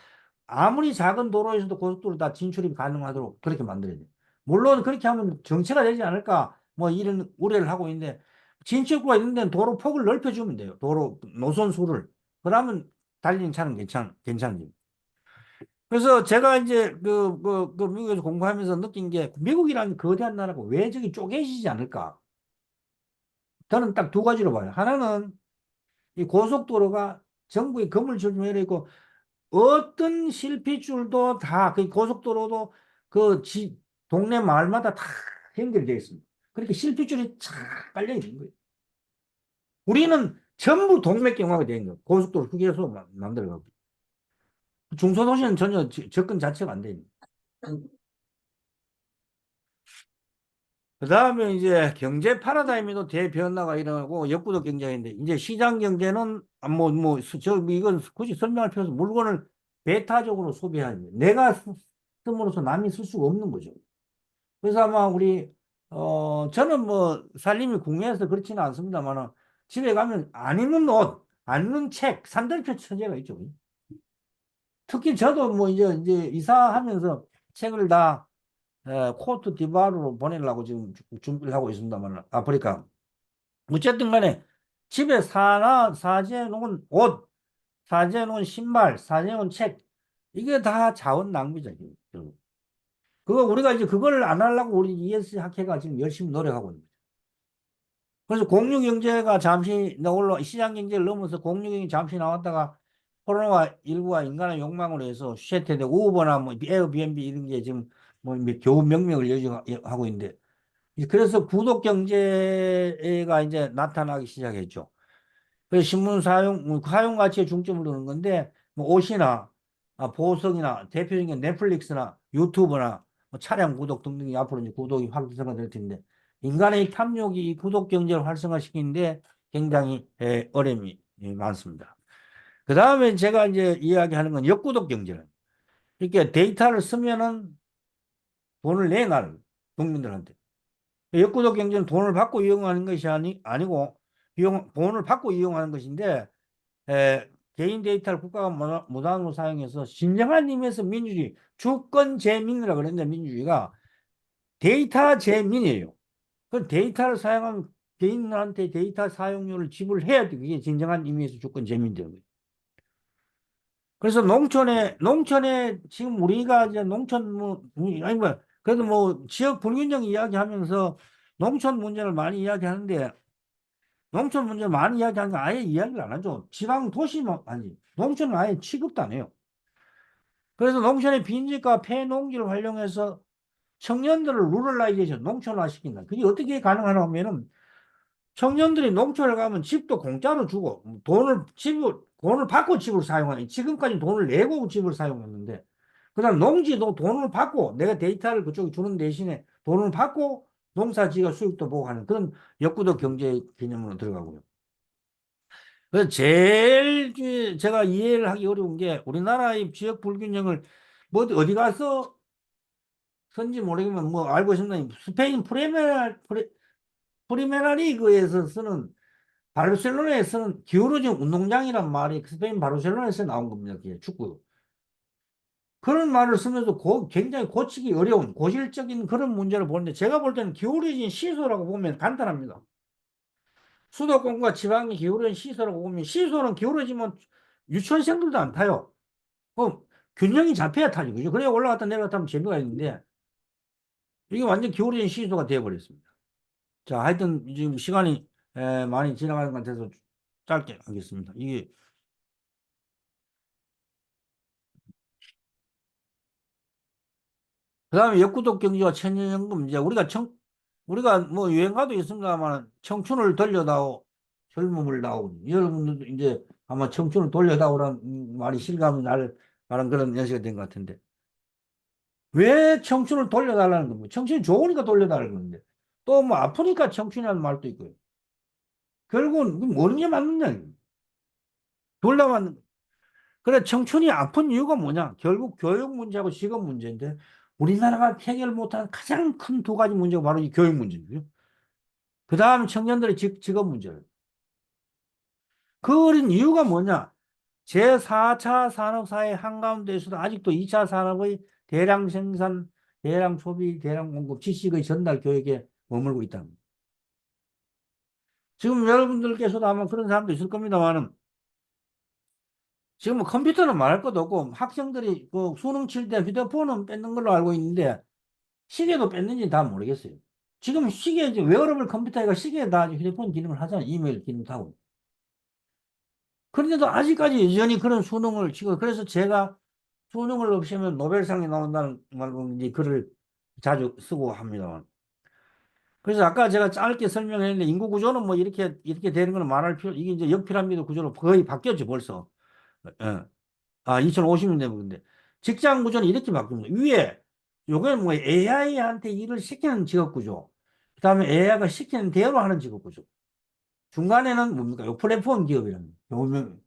아무리 작은 도로에서도 고속도로 다 진출입 가능하도록 그렇게 만들어야 돼요. 물론 그렇게 하면 정체가 되지 않을까 뭐 이런 우려를 하고 있는데 진출구가 있는 데는 도로 폭을 넓혀주면 돼요. 도로 노선 수를. 그러면 달리는 차는 괜찮아요. 그래서 제가 이제 그 미국에서 공부하면서 느낀 게 미국이라는 거대한 나라가 왜 저기 쪼개지지 않을까? 저는 딱 두 가지로 봐요. 하나는 이 고속도로가 정부의 건물주로 있고 어떤 실핏줄도 다 그 고속도로도 그 동네 마을마다 다 연결되어 있습니다. 그렇게 실핏줄이 쫙 깔려 있는 거예요. 우리는 전부 동맥경화가 되는 거예요. 고속도로 휴게소 만들어가고. 중소도시는 전혀 접근 자체가 안 됩니다. 그 다음에 이제 경제 파라다임에도 대변화가 일어나고 역부족 경제인데 이제 시장 경제는 이건 굳이 설명할 필요 없어. 물건을 배타적으로 소비하는 거예요. 내가 씀으로써 남이 쓸 수가 없는 거죠. 그래서 아마 저는 뭐 살림이 궁해서 그렇지는 않습니다만 집에 가면 안 입는 옷, 안 입는 책, 산들표 천재가 있죠. 특히 저도 뭐 이제 이사하면서 책을 다 코트 디바르로 보내려고 지금 준비를 하고 있습니다만 아프리카. 어쨌든 간에 집에 사재해 놓은 옷, 사재해 놓은 신발, 사재해 놓은 책 이게 다 자원 낭비죠. 결국. 그거 우리가 이제 그걸 안 하려고 우리 ES 학회가 지금 열심히 노력하고 있는 거죠. 그래서 공유경제가 잠시 시장경제를 넘어서 공유경제 잠시 나왔다가 코로나19가 인간의 욕망으로 해서 쇠퇴되고 우버나 뭐 에어비앤비 이런 게 지금 뭐 겨우 명명을 여지하고 있는데 그래서 구독경제가 이제 나타나기 시작했죠. 그래서 신문 사용 가치에 중점을 두는 건데 뭐 옷이나 보석이나 대표적인 넷플릭스나 유튜브나 뭐 차량 구독 등등이 앞으로 이제 구독이 활성화될 텐데 인간의 탐욕이 이 구독 경제를 활성화시키는데 굉장히 어려움이 많습니다. 그 다음에 제가 이제 이야기하는 건 역구독 경제는 이렇게 데이터를 쓰면은 돈을 내놔요 국민들한테. 역구독 경제는 돈을 받고 이용하는 것이 아니고 돈을 받고 이용하는 것인데 개인 데이터를 국가가 무단으로 사용해서 진정한 의미에서 민주주의, 주권 재민이라고 그러는데 민주주의가 데이터 재민이에요. 그 데이터를 사용하면 개인한테 데이터 사용료를 지불해야 돼. 그게 진정한 의미에서 주권 재민이 되는 거예요. 그래서 농촌에 지금 우리가 이제 농촌 아니 그래도 뭐 지역 불균형 이야기하면서 농촌 문제를 많이 이야기하는데 농촌 문제 많이 이야기하는 거 아예 이야기를 안 하죠. 지방 도시만 아니 농촌은 아예 취급도 안 해요. 그래서 농촌의 빈집과 폐농지를 활용해서 청년들을 루럴라이제이션 농촌화 시킨다. 그게 어떻게 가능하냐 하면은 청년들이 농촌에 가면 집도 공짜로 주고 돈을 받고 집을 사용하니 지금까지 돈을 내고 집을 사용했는데 그다음 농지도 돈을 받고 내가 데이터를 그쪽에 주는 대신에 돈을 받고 농사지가 수익도 보고 하는 그런 역구도 경제 개념으로 들어가고요. 그래서 제일 제가 이해를 하기 어려운 게 우리나라의 지역 불균형을 뭐 어디 가서 선지 모르겠지만 뭐 알고 있습니다. 스페인 프리메라 리그에서 쓰는 바르셀로나에서는 기울어진 운동장이란 말이 스페인 바르셀로나에서 나온 겁니다. 그게 축구. 그런 말을 쓰면서 굉장히 고치기 어려운 고질적인 그런 문제를 보는데 제가 볼 때는 기울어진 시소라고 보면 간단합니다. 수도권과 지방이 기울어진 시소라고 보면 시소는 기울어지면 유치원생들도 안 타요. 그럼 균형이 잡혀야 타죠. 그죠? 그래야 올라갔다 내려갔다 하면 재미가 있는데 이게 완전 기울어진 시소가 되어버렸습니다. 자, 하여튼 지금 시간이 많이 지나가는 것 같아서 짧게 하겠습니다. 이게 그다음에 역구독 경제와 천년연금 이제 우리가 뭐 유행가도 있습니다만 청춘을 돌려다오 젊음을 다오 여러분들도 이제 아마 청춘을 돌려다오라는 말이 실감이 날 만한 그런 연세가 된 것 같은데 왜 청춘을 돌려달라는 겁니까? 청춘이 좋으니까 돌려달라는 건데 또 뭐 아프니까 청춘이라는 말도 있고요. 결국은 어느 게 맞느냐 돌려만 그래 청춘이 아픈 이유가 뭐냐? 결국 교육 문제하고 직업 문제인데 우리나라가 해결 못한 가장 큰 두 가지 문제가 바로 이 교육 문제입니다. 그 다음 청년들의 직업 문제를. 그 어린 이유가 뭐냐? 제4차 산업사회 한가운데에서도 아직도 2차 산업의 대량 생산, 대량 소비, 대량 공급, 지식의 전달 교육에 머물고 있다. 지금 여러분들께서도 아마 그런 사람도 있을 겁니다만은 지금 뭐 컴퓨터는 말할 것도 없고 학생들이 그 수능 칠 때 휴대폰은 뺏는 걸로 알고 있는데 시계도 뺐는지 다 모르겠어요. 지금 시계, 이제 웨어러블 컴퓨터가 시계에 다 휴대폰 기능을 하잖아요. 이메일 기능도 하고. 그런데도 아직까지 여전히 그런 수능을 치고, 그래서 제가 수능을 없애면 노벨상이 나온다는 말로 이제 글을 자주 쓰고 합니다. 그래서 아까 제가 짧게 설명했는데 인구 구조는 뭐 이렇게 되는 건 말할 이게 이제 역피라미드 구조로 거의 바뀌었죠, 벌써. 예. 아, 2050년 되면 근데 직장 구조는 이렇게 바뀝니다. 위에 요게 뭐 AI한테 일을 시키는 직업 구조. 그다음에 AI가 시키는 대로 하는 직업 구조. 중간에는 뭡니까? 요 플랫폼 기업이라는 요명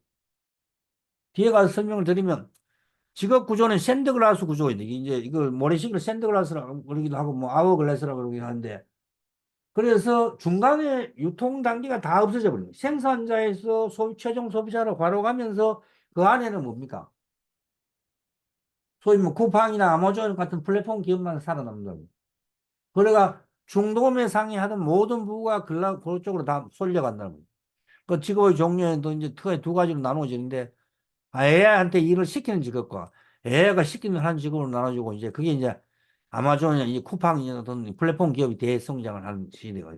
뒤에 가서 설명을 드리면 직업 구조는 샌드글라스 구조인데 이제 이걸 모래시계를 샌드글라스라고 그러기도 하고 뭐 아워글라스라고 그러기도 하는데 그래서 중간에 유통 단계가 다 없어져 버립니다. 생산자에서 최종 소비자로 바로가면서 그 안에는 뭡니까? 소위 뭐 쿠팡이나 아마존 같은 플랫폼 기업만 살아남는다고. 그래가 중도매 상의하던 모든 부가 그쪽으로 다 쏠려간다고. 그 직업의 종류에도 이제 크게 두 가지로 나눠지는데 AI한테 일을 시키는 직업과 AI가 시키는 하는 직업으로 나눠지고 이제 그게 이제 아마존이나 이 쿠팡이나 등 플랫폼 기업이 대성장을 하는 시대가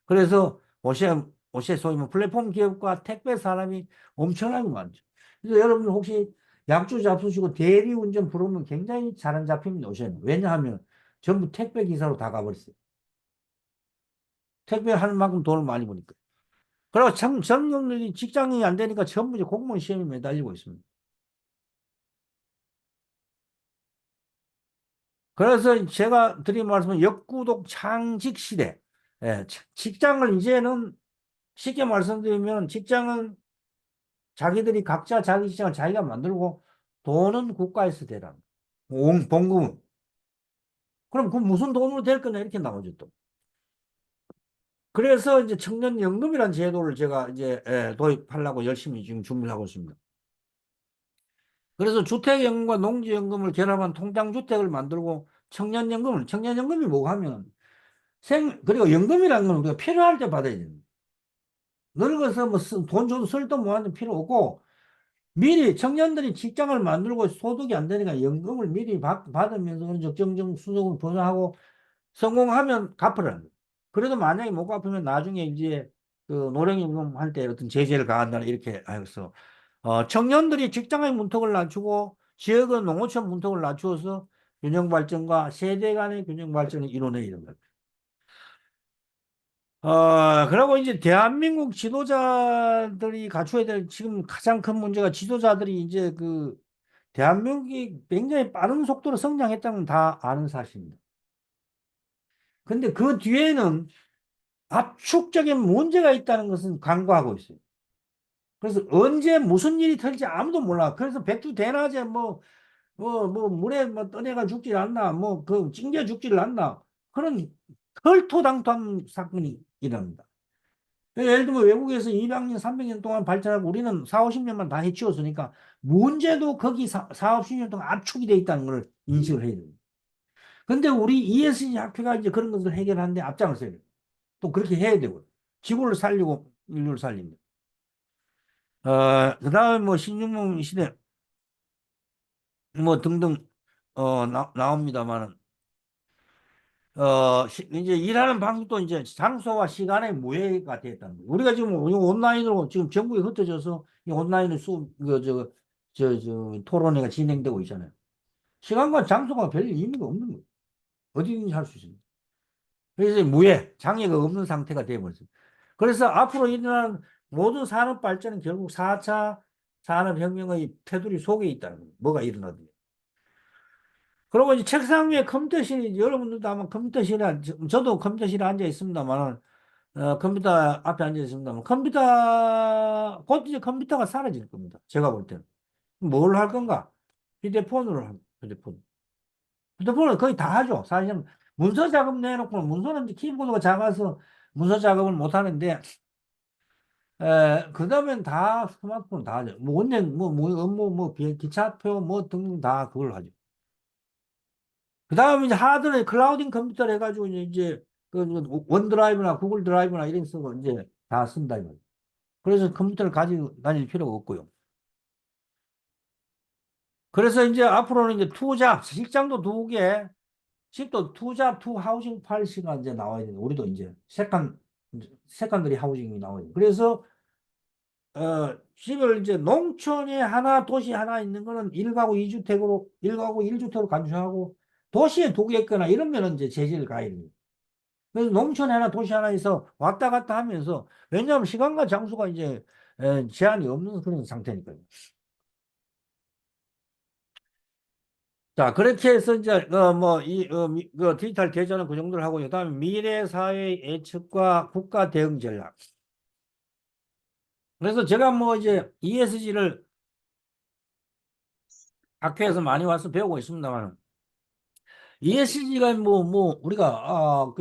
그래서 옷에 소위 뭐 플랫폼 기업과 택배 사람이 엄청나게 많죠. 그래서 여러분 혹시 약주 잡수시고 대리운전 부르면 굉장히 잘안 잡힙니다. 옷에는. 왜냐하면 전부 택배 기사로 다 가버렸어요. 택배 하는 만큼 돈을 많이 버니까. 그리고 젊은이들이 직장이 안 되니까 전부 이제 공무원 시험에 매달리고 있습니다. 그래서 제가 드린 말씀은 역구독 창직 시대. 예, 직장을 이제는 쉽게 말씀드리면 직장은 자기들이 각자 자기 시장을 자기가 만들고 돈은 국가에서 대라. 봉급은. 그럼 그 무슨 돈으로 될 거냐 이렇게 나오죠 또. 그래서 이제 청년연금이라는 제도를 제가 이제 도입하려고 열심히 지금 준비를 하고 있습니다. 그래서 주택연금과 농지연금을 결합한 통장주택을 만들고 청년연금이 뭐고 하면 그리고 연금이라는 건 우리가 필요할 때 받아야 됩니다. 늙어서 뭐 돈 줘도 쓸 돈 모아도 필요 없고 미리 청년들이 직장을 만들고 소득이 안 되니까 연금을 미리 받으면서 어느 정도 수속을 보장하고 성공하면 갚으라는 거예요. 그래도 만약에 못 갚으면 나중에 이제 그 노령연금 할 때 어떤 제재를 가한다 이렇게 해서 청년들이 직장의 문턱을 낮추고 지역의 농어촌 문턱을 낮추어서 균형 발전과 세대 간의 균형 발전을 이뤄내야 된다. 그리고 이제 대한민국 지도자들이 갖춰야 될 지금 가장 큰 문제가 지도자들이 이제 그 대한민국이 굉장히 빠른 속도로 성장했다는 건 다 아는 사실입니다. 근데 그 뒤에는 압축적인 문제가 있다는 것은 간과하고 있어요. 그래서 언제 무슨 일이 터질지 아무도 몰라. 그래서 백두대낮에 물에 뭐 떠내가 죽질 않나, 뭐 그 찡겨 죽질 않나. 그런 털토당토한 사건이 일어납니다. 예를 들면 외국에서 200년, 300년 동안 발전하고 우리는 4, 50년만 다 해치웠으니까 문제도 거기 4, 50년 동안 압축이 돼 있다는 걸 인식을 해야 됩니다. 근데 우리 ESG 학회가 이제 그런 것을 해결하는데 앞장을 서야 돼요. 또 그렇게 해야 되고 지구를 살리고 인류를 살립니다. 그다음에 뭐 신중문 시대 뭐 등등 나옵니다만은 이제 일하는 방식도 이제 장소와 시간의 무예가 됐다는 거예요. 우리가 지금 온라인으로 지금 전국에 흩어져서 이 온라인으로 토론회가 진행되고 있잖아요. 시간과 장소가 별 의미가 없는 거예요. 어디든지 할 수 있습니다. 그래서 무예, 장애가 없는 상태가 되어버렸어요. 그래서 앞으로 일어나는 모든 산업 발전은 결국 4차 산업혁명의 테두리 속에 있다는 거예요. 뭐가 일어나든. 그리고 이제 책상 위에 컴퓨터실이, 여러분들도 아마 컴퓨터실에, 저도 컴퓨터실에 앉아 있습니다만, 컴퓨터 앞에 앉아 있습니다만, 곧 이제 컴퓨터가 사라질 겁니다. 제가 볼 때는. 뭘 할 건가? 휴대폰으로 합니다. 휴대폰. 휴대폰은 거의 다 하죠. 사실은 문서 작업 내놓고, 문서는 이제 키보드가 작아서 문서 작업을 못 하는데, 그 다음엔 다 스마트폰 다 하죠. 뭐, 원행, 업무, 기차표, 뭐 등등 다 그걸 하죠. 그 다음에 이제 하드웨어, 클라우딩 컴퓨터를 해가지고 그 원드라이브나 구글 드라이브나 이런 쓰고 이제 다 쓴다 이거. 그래서 컴퓨터를 가지고 다닐 필요가 없고요. 그래서 이제 앞으로는 이제 투잡, 직장도 두 개, 집도 투잡, 투 하우징 팔시가 이제 나와야 돼요. 우리도 이제 세컨드리 하우징이 나와야 돼요. 그래서 집을 이제 농촌에 하나, 도시 하나 있는 거는 1가구 2주택으로, 1가구 1주택으로 간주하고 도시에 두 개 있거나 이러면 이제 제재를 가야 됩니다. 그래서 농촌 하나 도시 하나에서 왔다 갔다 하면서 왜냐하면 시간과 장소가 이제 제한이 없는 그런 상태니까요. 자, 그렇게 해서 이제 그 디지털 대전은 그 정도를 하고 그다음에 미래 사회 예측과 국가 대응 전략. 그래서 제가 뭐 이제 ESG를 학교에서 많이 와서 배우고 있습니다만 ESG가 우리가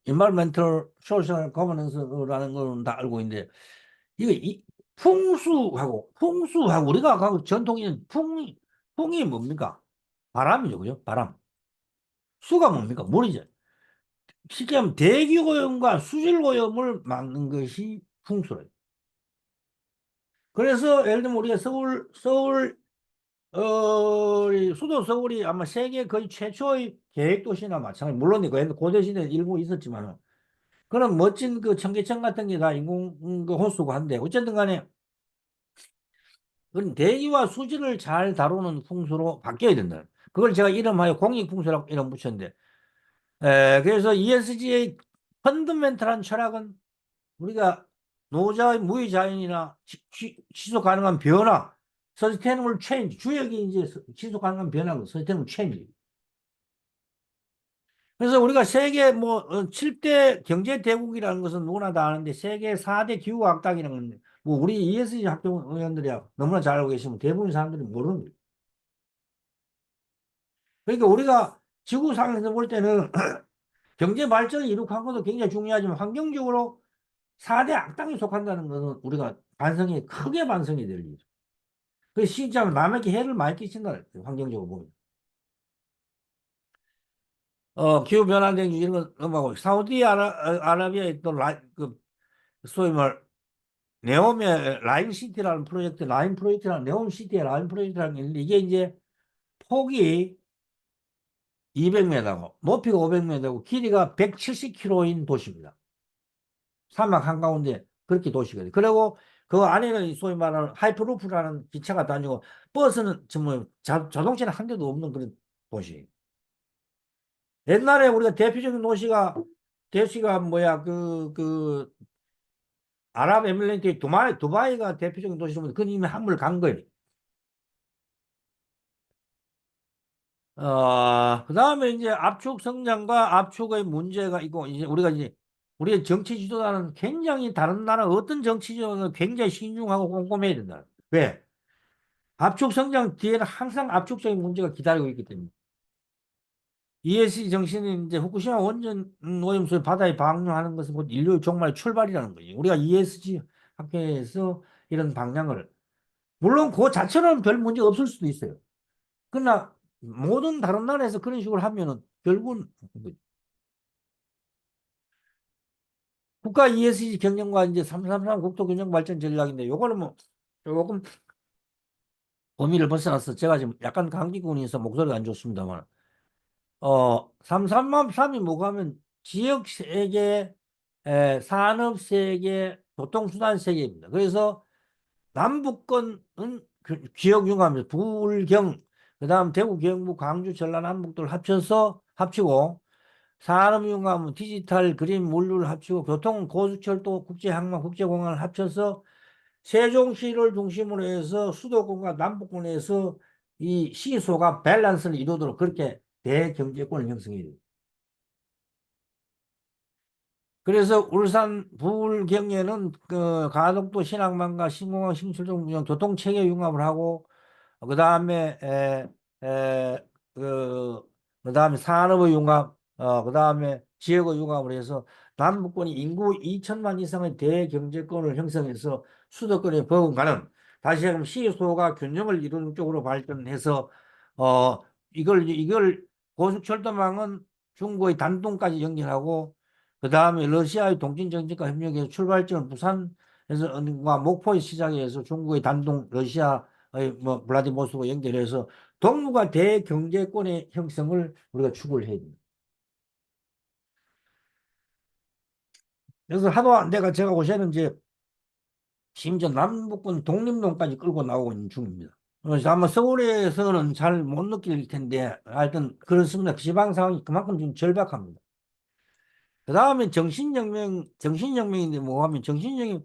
environmental social governance라는 거는 다 알고 있는데 이거 풍수하고 우리가 가고 전통적인 풍이 뭡니까? 바람이죠, 그죠? 바람. 수가 뭡니까? 물이죠. 쉽게 하면 대기오염과 수질오염을 막는 것이 풍수래요. 그래서 예를 들면 우리가 이 수도 서울이 아마 세계 거의 최초의 계획도시나 마찬가지. 물론 이거 고대 시대 일부 있었지만 그런 멋진 그 청계천 같은 게 다 인공 그 호수고 한데 어쨌든 간에 그건 대기와 수질을 잘 다루는 풍수로 바뀌어야 된다. 그걸 제가 이름하여 공익풍수라고 이름 붙였는데, 그래서 ESG의 펀더멘탈한 철학은 우리가 노자의 무의자연이나 지속 가능한 변화, 서스테이너블 체인지, 주역이 이제 지속 가능한 변화고 서스테이너블 체인지. 그래서 우리가 세계 7대 경제 대국이라는 것은 누구나 다 아는데 세계 4대 기후 악당이라는 건데 뭐 우리 ESG 학교 의원들이 너무나 잘 알고 계시면 대부분 사람들이 모르는 거예요. 그러니까 우리가 지구상에서 볼 때는 경제 발전을 이룩한 것도 굉장히 중요하지만 환경적으로 4대 악당에 속한다는 것은 우리가 크게 반성이 될 일이죠. 그래서 진짜 남에게 해를 많이 끼친다. 환경적으로 보면. 기후변화 등 이런 거 넘어가고 사우디아라비아에 또 소위 말 네옴의 라인시티라는 프로젝트, 라인 프로젝트라는 네옴시티의 라인 프로젝트라는 게 있는데 이게 이제 폭이 200m고 높이가 500m고 길이가 170km인 도시입니다. 사막 한가운데 그렇게 도시가 돼. 그리고 그 안에는 소위 말하는 하이퍼루프라는 기차가 다니고 버스는 정말 자동차는 한 대도 없는 그런 도시. 옛날에 우리가 대표적인 도시가 뭐야 아랍에미레이트의 두바이가 대표적인 도시로면 그건 이미 한물 간 거예요. 그 다음에 이제 압축 성장과 압축의 문제가 있고, 이제 우리의 정치 지도자는 굉장히 다른 나라 어떤 정치 지도자는 굉장히 신중하고 꼼꼼해야 된다. 왜? 압축 성장 뒤에는 항상 압축적인 문제가 기다리고 있기 때문에. ESG 정신은 이제 후쿠시마 원전 오염수를 바다에 방류하는 것은 곧 인류의 종말의 출발이라는 거죠. 우리가 ESG 학회에서 이런 방향을, 물론 그 자체로는 별 문제 없을 수도 있어요. 그러나 모든 다른 나라에서 그런 식으로 하면은 결국은 국가 ESG 경영과 이제 333 국토균형 발전 전략인데, 요거는 뭐 조금 범위를 벗어나서 제가 지금 약간 감기 기운이 있어 목소리가 안 좋습니다만, 333이 뭐가 하면 지역 세계, 산업 세계, 교통수단 세계입니다. 그래서 남북권은 지역 융합입니다. 부울경, 그다음 대구, 경북, 광주, 전라, 남북도를 합쳐서 합치고, 산업융합은 디지털, 그린, 물류를 합치고, 교통은 고속철도, 국제항만, 국제공항을 합쳐서 세종시를 중심으로 해서 수도권과 남북권에서 이 시소가 밸런스를 이루도록 그렇게 대경제권을 형성해야 돼요. 그래서 울산 부울경에는 그 가덕도 신항만과 신공항 신출동 교통체계 융합을 하고, 그다음에 그 그다음에 산업의 융합, 그다음에 지역의 융합을 해서 남북권이 인구 2천만 이상의 대경제권을 형성해서 수도권에 버금가는, 다시 말하면 시소가 균형을 이루는 쪽으로 발전해서 어 이걸 고속철도망은 중국의 단동까지 연결하고, 그다음에 러시아의 동진정책과 협력해서 출발점을 부산에서 목포의 시작해서 중국의 단동, 러시아 뭐 블라디보스토크 연결해서 동북아 대경제권의 형성을 우리가 추구를 해야 됩니다. 그래서 하도 안 돼가 제가 요새는 이제 심지어 남북권 독립론까지 끌고 나오고 있는 중입니다. 그래서 아마 서울에서는 잘 못 느낄 텐데 하여튼 그렇습니다. 지방 상황이 그만큼 좀 절박합니다. 그 다음에 정신혁명인데 뭐 하면 정신혁명,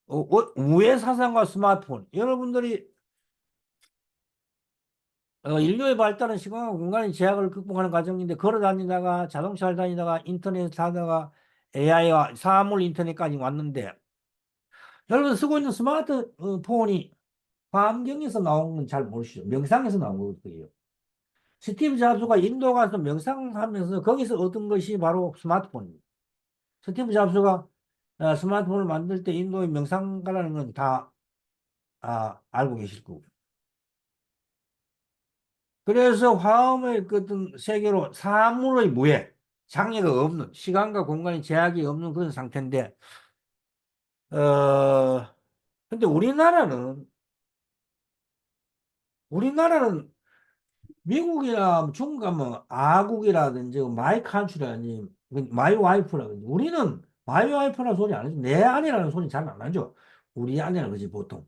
우회 사상과 스마트폰. 여러분들이 인류의 발달은 시간과 공간의 제약을 극복하는 과정인데, 걸어 다니다가 자동차를 다니다가 인터넷 하다가 AI와 사물 인터넷까지 왔는데, 여러분 쓰고 있는 스마트폰이 환경에서 나온 건 잘 모르시죠? 명상에서 나온 거예요. 스티브 잡스가 인도 가서 명상하면서 거기서 얻은 것이 바로 스마트폰입니다. 스티브 잡스가 스마트폰을 만들 때 인도의 명상가라는 건 다 알고 계실 거고. 그래서 화음의 그 어떤 세계로 사물의 무해, 장애가 없는, 시간과 공간의 제약이 없는 그런 상태인데, 어, 근데 우리나라는 미국이나 중국 하면 아국이라든지 마이 컨트리라든지 마이 와이프라든지, 우리는 마이 와이프라는 소리 안 하죠. 내 아내라는 소리 잘 안 하죠. 우리 아내라 그러지 보통.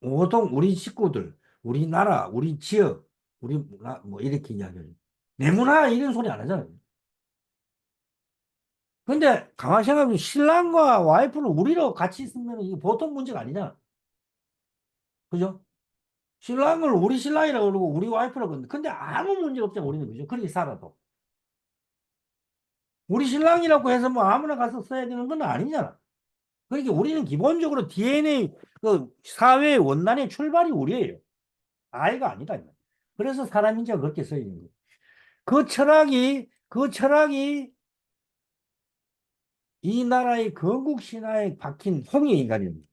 보통 우리 식구들, 우리나라, 우리 지역, 우리 문화 뭐 이렇게 이야기해요. 내 문화 이런 소리 안 하잖아요. 근데 가만히 생각해보면 신랑과 와이프를 우리로 같이 있으면 이게 보통 문제가 아니잖아. 그죠? 신랑을 우리 신랑이라고 그러고 우리 와이프라고 그러는데, 근데 아무 문제 없잖아, 우리는. 그죠? 그렇게 살아도. 우리 신랑이라고 해서 뭐 아무나 가서 써야 되는 건 아니잖아. 그러니까 우리는 기본적으로 DNA, 그 사회의 원단의 출발이 우리예요. 아이가 아니다. 그래서 사람인지가 그렇게 써야 되는 거예요. 그 철학이 이 나라의 건국 신화에 박힌 홍해 인간입니다.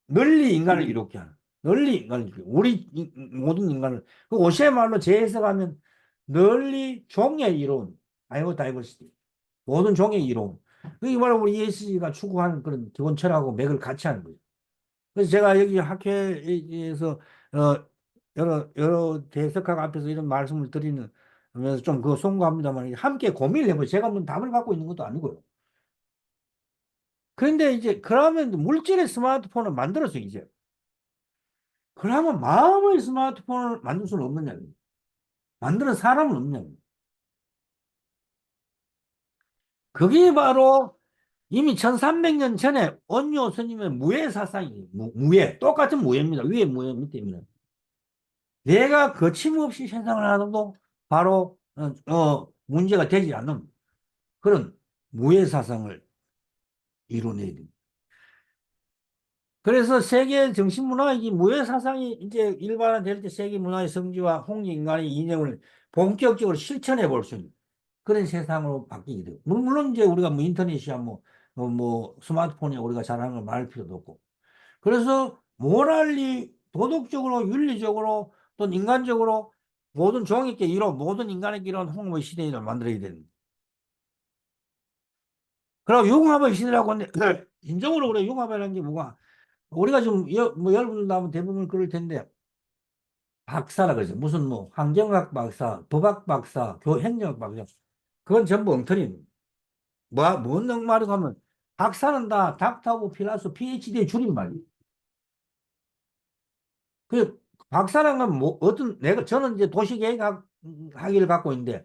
널리 인간을 이롭게 하는. 널리 인간을 이롭게. 모든 인간을. 그 오시의 말로 재해석하면 널리 종에 이로운. 아이고 다이버시티. 모든 종에 이로운. 그게 바로 우리 ESG가 추구하는 그런 기본 철학하고 맥을 같이 하는 거죠. 그래서 제가 여기 학회에서 여러 대석학 앞에서 이런 말씀을 드리는 면서 좀 그거 송구합니다만, 함께 고민을 해보죠. 제가 뭐 답을 갖고 있는 것도 아니고요. 그런데 이제 그러면 물질의 스마트폰을 만들었어 이제. 그러면 마음의 스마트폰을 만들 수는 없느냐? 만드는 사람은 없느냐? 그게 바로 이미 1300년 전에 원효 스님의 무예 사상이, 무예, 똑같은 무예입니다. 위에 무예, 밑에 무예. 내가 거침없이 세상을 하는도 바로 문제가 되지 않는 그런 무예 사상을 이뤄내야 됩니다. 그래서 세계 정신문화, 이 무예 사상이 이제 일반화될 때 세계 문화의 성지와 홍익 인간의 이념을 본격적으로 실천해 볼 수 있는 그런 세상으로 바뀌게 되고. 물론 이제 우리가 뭐 인터넷이야 뭐 스마트폰이야 우리가 잘하는 걸 말할 필요도 없고. 그래서 모랄리, 도덕적으로, 윤리적으로, 또 인간적으로 모든 종에게 이뤄, 모든 인간에게 이런 홍보의 시대를 만들어야 되는. 그리고 융합의 시대라고 하는데, 인정으로 그래, 융합이라는 게 뭐가, 우리가 지금, 뭐, 여러분들도 아마 대부분 그럴 텐데, 박사라 그러죠. 무슨 뭐, 환경학 박사, 도박 박사, 행정학 박사. 그건 전부 엉터리입니다. 뭔 말이고 하면, 박사는 다 닥터하고 필라스, PhD의 줄임말이에요. 그 박사란 건 뭐, 저는 이제 도시계획 학위를 갖고 있는데,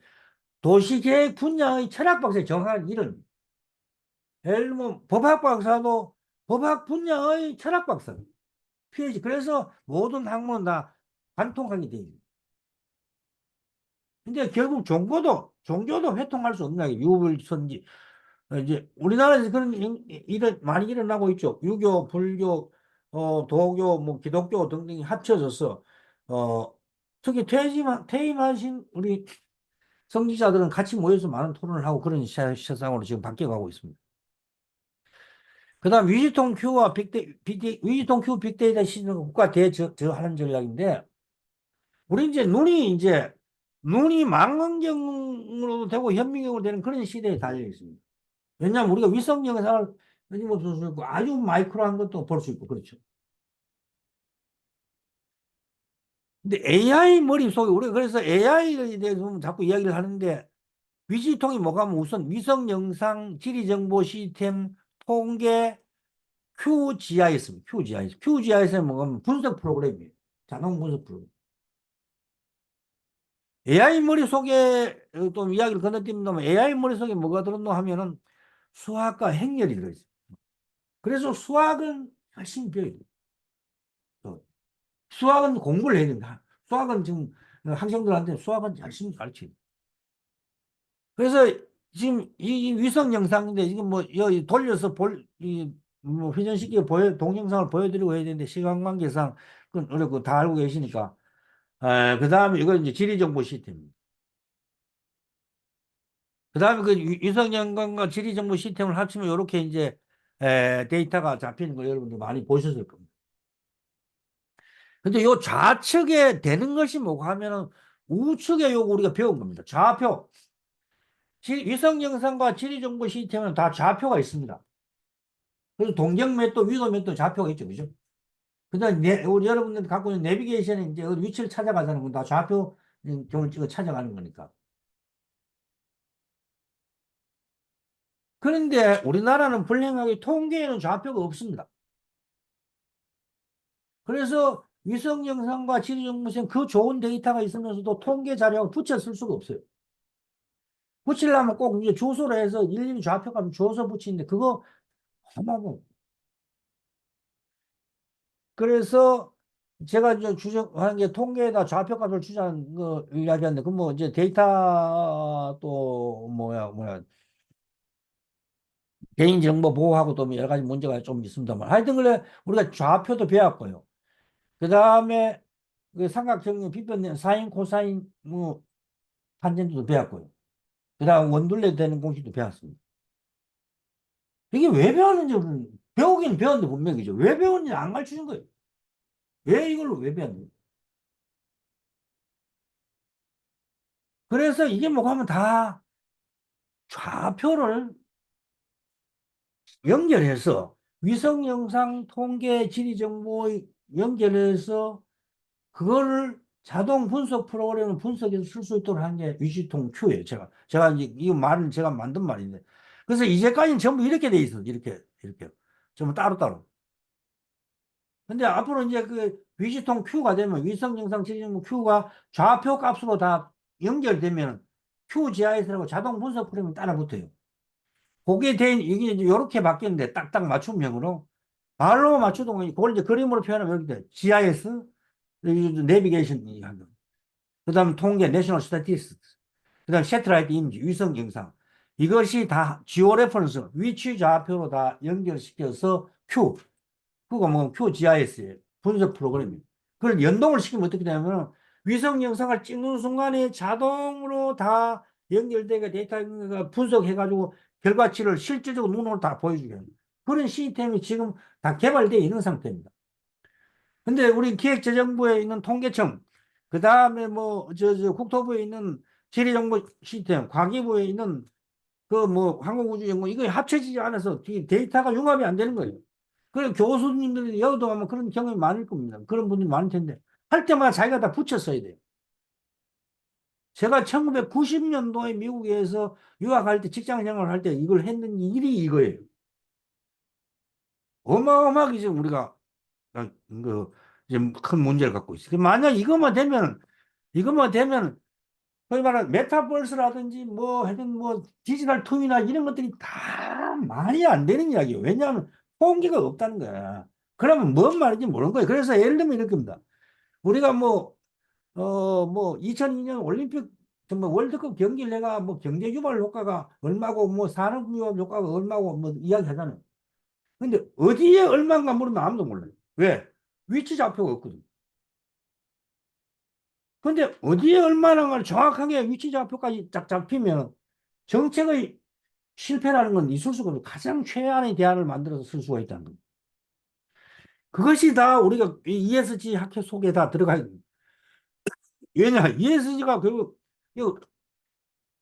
도시계획 분야의 철학 박사에 정확한 이름. 예를 들면, 법학 박사도 법학 분야의 철학 박사. PhD. 그래서 모든 학문은 다 관통하게 돼 있는. 근데 결국 종교도 회통할 수 없는 게 유불선지. 이제 우리나라에서 그런 일은 많이 일어나고 있죠. 유교, 불교, 도교, 뭐 기독교 등등이 합쳐져서 어, 특히 퇴임하신 우리 성직자들은 같이 모여서 많은 토론을 하고 그런 세상으로 지금 바뀌어가고 있습니다. 그다음 위지통 큐와 위지통 큐 빅데이터 시스템 국가 대저하는 전략인데 우리 눈이 망원경으로 되고 현미경으로 되는 그런 시대에 달려 있습니다. 왜냐하면 우리가 위성 영상을 끊임없이 볼 수 있고 아주 마이크로한 것도 볼 수 있고 그렇죠. 근데 AI 머릿속에 우리가 그래서 AI에 대해서 자꾸 이야기를 하는데 위지통이 뭐가 하면 우선 위성 영상 지리 정보 시스템 통계 QGIS입니다. QGIS는 뭐가 하면 분석 프로그램이에요. 자동 분석 프로그램. AI 머릿속에 또 이야기를 건너뛰면 AI 머릿속에 뭐가 들었노 하면은 수학과 행렬이 들어있어요. 그래서 수학은 열심히 배워야 돼요. 수학은 공부를 해야 된다. 수학은 지금 학생들한테 수학은 열심히 가르쳐요. 그래서 지금 이 위성 영상인데 이거 뭐 여기 돌려서 뭐 회전시켜 동영상을 보여드리고 해야 되는데 시간 관계상 그건 어렵고 다 알고 계시니까. 그 다음에 이거 이제 지리정보 시스템입니다. 그 다음에 그 위성 영상과 지리정보 시스템을 합치면 이렇게 이제 데이터가 잡히는 거 여러분들 많이 보셨을 겁니다. 근데 요 좌측에 되는 것이 뭐가 하면은 우측에 요거 우리가 배운 겁니다. 좌표. 위성 영상과 지리 정보 시스템은 다 좌표가 있습니다. 그래서 동경 맷도, 위도 맷도 좌표가 있죠. 그죠? 그다음 우리 여러분들 갖고 있는 내비게이션에 이제 위치를 찾아가자는 건 다 좌표 경을 찍어 찾아가는 거니까. 그런데 우리나라는 불행하게 통계에는 좌표가 없습니다. 그래서 위성 영상과 지리 정보 시스템 그 좋은 데이터가 있으면서도 통계 자료하고 붙여 쓸 수가 없어요. 붙이려면 꼭 이제 주소로 해서 일일이 좌표값 줘서 붙이는데 그거 하나고. 그래서 제가 이제 주장하는 게 통계에다 좌표값을 주자는 거 이야기하는데 그 뭐 이제 데이터 또 뭐야 개인정보 보호하고 또 뭐 여러 가지 문제가 좀 있습니다만 하여튼 그래 우리가 좌표도 배웠고요. 그 다음에 그 삼각형의 비변 사인 코사인 뭐 탄젠트도 배웠고요. 그 다음 원둘레 되는 공식도 배웠습니다. 이게 왜 배웠는지 배우긴 배웠는데 분명히죠. 왜 배웠는지 안 가르치는 거예요. 왜 이걸로 왜 배웠는지. 그래서 이게 뭐가 하면 다 좌표를 연결해서 위성 영상 통계 지리 정보 연결해서 그거를 자동 분석 프로그램을 분석해서 쓸 수 있도록 한 게 위시통 Q예요. 제가 이제 이 말은 제가 만든 말인데. 그래서 이제까지는 전부 이렇게 돼 있어. 이렇게. 전부 따로따로. 근데 앞으로 이제 그 위시통 Q가 되면 위성 영상 지리 정보 Q가 좌표 값으로 다 연결되면 QGIS라고 자동 분석 프로그램이 따라 붙어요. 그게 된, 이게 이제 이렇게 바뀌었는데, 딱딱 맞춤형으로. 말로 맞추던 거, 그걸 이제 그림으로 표현하면 이렇게 돼. GIS, 내비게이션, 그 다음 통계, 내셔널 스태티스틱스, 그 다음 세트라이트 이미지, 위성 영상. 이것이 다 지오 레퍼런스, 위치 좌표로 다 연결시켜서 Q, 그거 뭐 QGIS의 분석 프로그램이에요. 그걸 연동을 시키면 어떻게 되냐면, 위성 영상을 찍는 순간에 자동으로 다 연결되게 데이터가 분석해가지고 결과치를 실질적으로 눈으로 다 보여주게 합니다. 그런 시스템이 지금 다 개발되어 있는 상태입니다. 근데 우리 기획재정부에 있는 통계청, 그 다음에 뭐, 국토부에 있는 지리정보 시스템, 과기부에 있는 그 뭐, 항공우주연구, 이거 합쳐지지 않아서 데이터가 융합이 안 되는 거예요. 그래, 교수님들이 여도 하면 그런 경험이 많을 겁니다. 그런 분들이 많을 텐데, 할 때마다 자기가 다 붙였어야 돼요. 제가 1990년도에 미국에서 유학할 때, 직장 생활을 할 때 이걸 했는 일이 이거예요. 어마어마하게 지금 우리가, 지금 큰 문제를 갖고 있어요. 만약 이것만 되면, 소위 말하는 메타버스라든지 뭐 하여튼 뭐 디지털 투이나 이런 것들이 다 말이 안 되는 이야기예요. 왜냐하면 통계가 없다는 거야. 그러면 뭔 말인지 모르는 거예요. 그래서 예를 들면 이렇게입니다. 우리가 뭐 2002년 올림픽 뭐 월드컵 경기를 내가 뭐 경제 유발 효과가 얼마고 뭐 산업 유발 효과가 얼마고 뭐 이야기하잖아요. 근데 어디에 얼마인가 물으면 아무도 몰라요. 왜? 위치 좌표가 없거든. 근데 어디에 얼마나 걸 정확하게 위치 좌표까지 딱 잡히면 정책의 실패라는 건 있을 수가 없고 가장 최악의 대안을 만들어서 쓸 수가 있다는 겁니다. 그것이 다 우리가 이 ESG 학회 속에 다 들어가 있는. 왜냐? ESG가 결국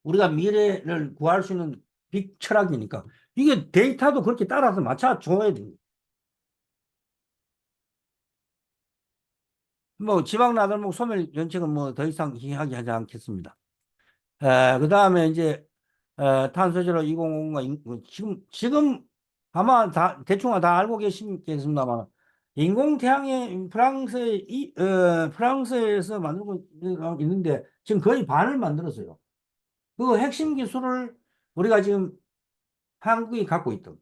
우리가 미래를 구할 수 있는 빅 철학이니까 이게 데이터도 그렇게 따라서 맞춰줘야 됩니다. 뭐 지방 나들목 소멸 정책은 뭐 더 이상 이야기하지 않겠습니다. 그 다음에 이제 탄소제로 2050과 지금 아마 다 대충 다 알고 계시겠습니다만 인공태양의 프랑스에서 만들고 있는데 지금 거의 반을 만들었어요. 그 핵심 기술을 우리가 지금 한국이 갖고 있던.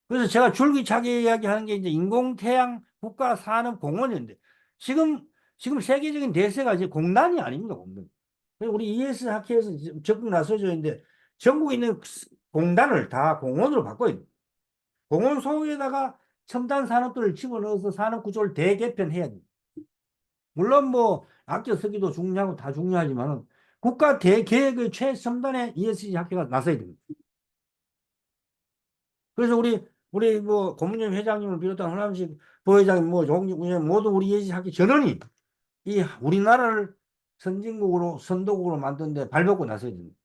그래서 제가 줄기차게 이야기하는 게 이제 인공태양 국가산업공원인데 지금 세계적인 대세가 이제 공단이 아닙니다, 공단. 우리 ES 학회에서 적극 나서져 있는데 전국에 있는 공단을 다 공원으로 바꿔야 돼. 공원 속에다가 첨단 산업들을 집어넣어서 산업 구조를 대개편해야 돼. 물론 뭐 아껴 쓰기도 중요하고 다 중요하지만은 국가 대계획의 최첨단의 ESG 학회가 나서야 됩니다. 그래서 우리 뭐 고문정 회장님을 비롯한 호남식 부회장님 뭐 종직 모두 우리 ESG 학회 전원이 이 우리나라를 선진국으로 선도국으로 만드는데 발벗고 나서야 됩니다.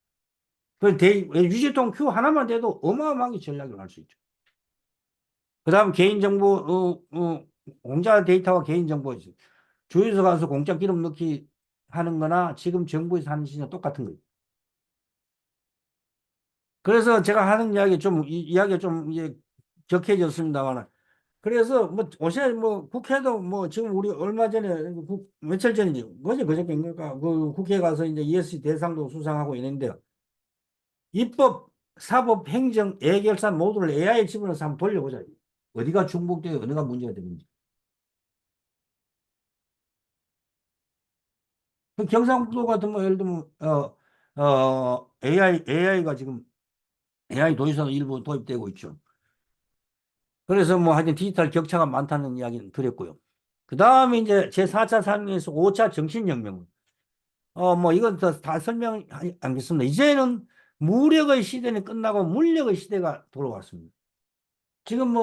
유지통 큐 하나만 돼도 어마어마하게 전략을 할 수 있죠. 그 다음 개인정보, 공짜 데이터와 개인정보. 주유소 가서 공짜 기름 넣기 하는 거나 지금 정부에서 하는 짓이 똑같은 거예요. 그래서 제가 하는 이야기 좀, 이야기가 좀 이제 격해졌습니다만. 그래서 뭐 요새 뭐 국회도 뭐 지금 우리 얼마 전에 며칠 전이지 뭐지 그저께인가 그 국회 가서 이제 ESG 대상도 수상하고 있는데 입법, 사법, 행정, 예결산 모두를 AI에 집어넣어서 한번 돌려보자. 어디가 중복되고 어디가 문제가 되는지. 그 경상북도 같은 뭐 예를 들면 AI가 지금 AI 도입사도 일부 도입되고 있죠. 그래서 뭐 하여튼 디지털 격차가 많다는 이야기는 드렸고요. 그 다음에 이제 제4차 산업에서 5차 정신혁명. 뭐 이건 다 설명하겠습니다. 이제는 무력의 시대는 끝나고 물력의 시대가 돌아왔습니다. 지금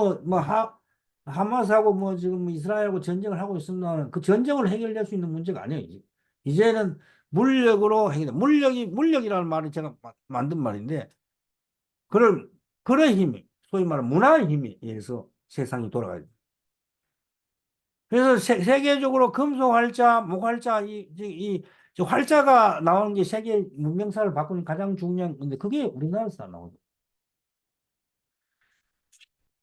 하마스하고 뭐 지금 이스라엘하고 전쟁을 하고 있습니다만 그 전쟁을 해결될 수 있는 문제가 아니에요. 이제는 물력으로 해결돼. 물력이라는 말은 제가 만든 말인데 그런 힘이 소위 말하는 문화의 힘에 의해서 세상이 돌아가야 돼. 그래서 세계적으로 금속 활자, 목 활자 이 활자가 나오는 게 세계 문명사를 바꾸는 가장 중요한 건데 그게 우리나라에서 나오죠.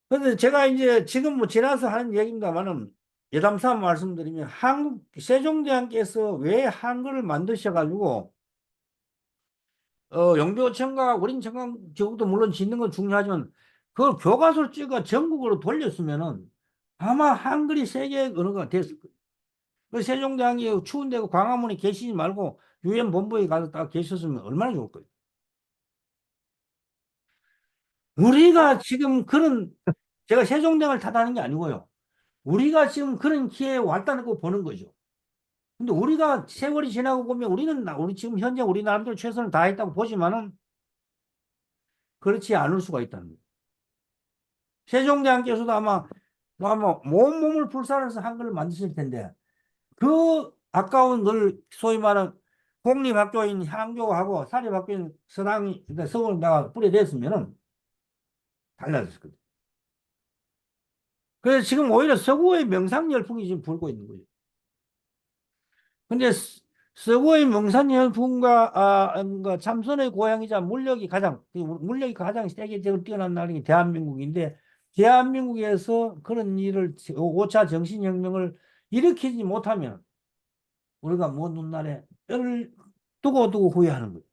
그런데 제가 이제 지금 뭐 지나서 하는 얘기입니다만은 예담삼 말씀드리면 한국 세종대왕께서 왜 한글을 만드셔가지고 영조청과 어린청강 지역도 물론 짓는 건 중요하지만 그걸 교과서를 찍어 전국으로 돌렸으면은 아마 한글이 세계 언어가 됐을 거예요. 그 세종대왕이 추운데 그 광화문에 계시지 말고 유엔 본부에 가서 딱 계셨으면 얼마나 좋을 거예요. 우리가 지금 제가 세종대왕을 탓하는 게 아니고요. 우리가 지금 그런 기회에 왔다는 거 보는 거죠. 근데 우리가 세월이 지나고 보면 우리 지금 현재 우리 나름대로 최선을 다했다고 보지만은 그렇지 않을 수가 있다는 거예요. 세종대왕께서도 아마 몸을 불살라서 한글을 만드실 텐데 그 아까운 늘 소위 말하는 공립학교인 향교하고 사립학교인 서당이 그러니까 서울에다가 뿌려댔으면은 달라졌을 거예요. 그래서 지금 오히려 서구의 명상 열풍이 지금 불고 있는 거예요. 근데 서구의 명상 열풍과 그 참선의 고향이자 물력이 가장 세계 적으로 뛰어난 나라가 대한민국인데 대한민국에서 그런 일을 5차 정신혁명을 일으키지 못하면 우리가 먼 훗날에 뼈를 두고 후회하는 거예요.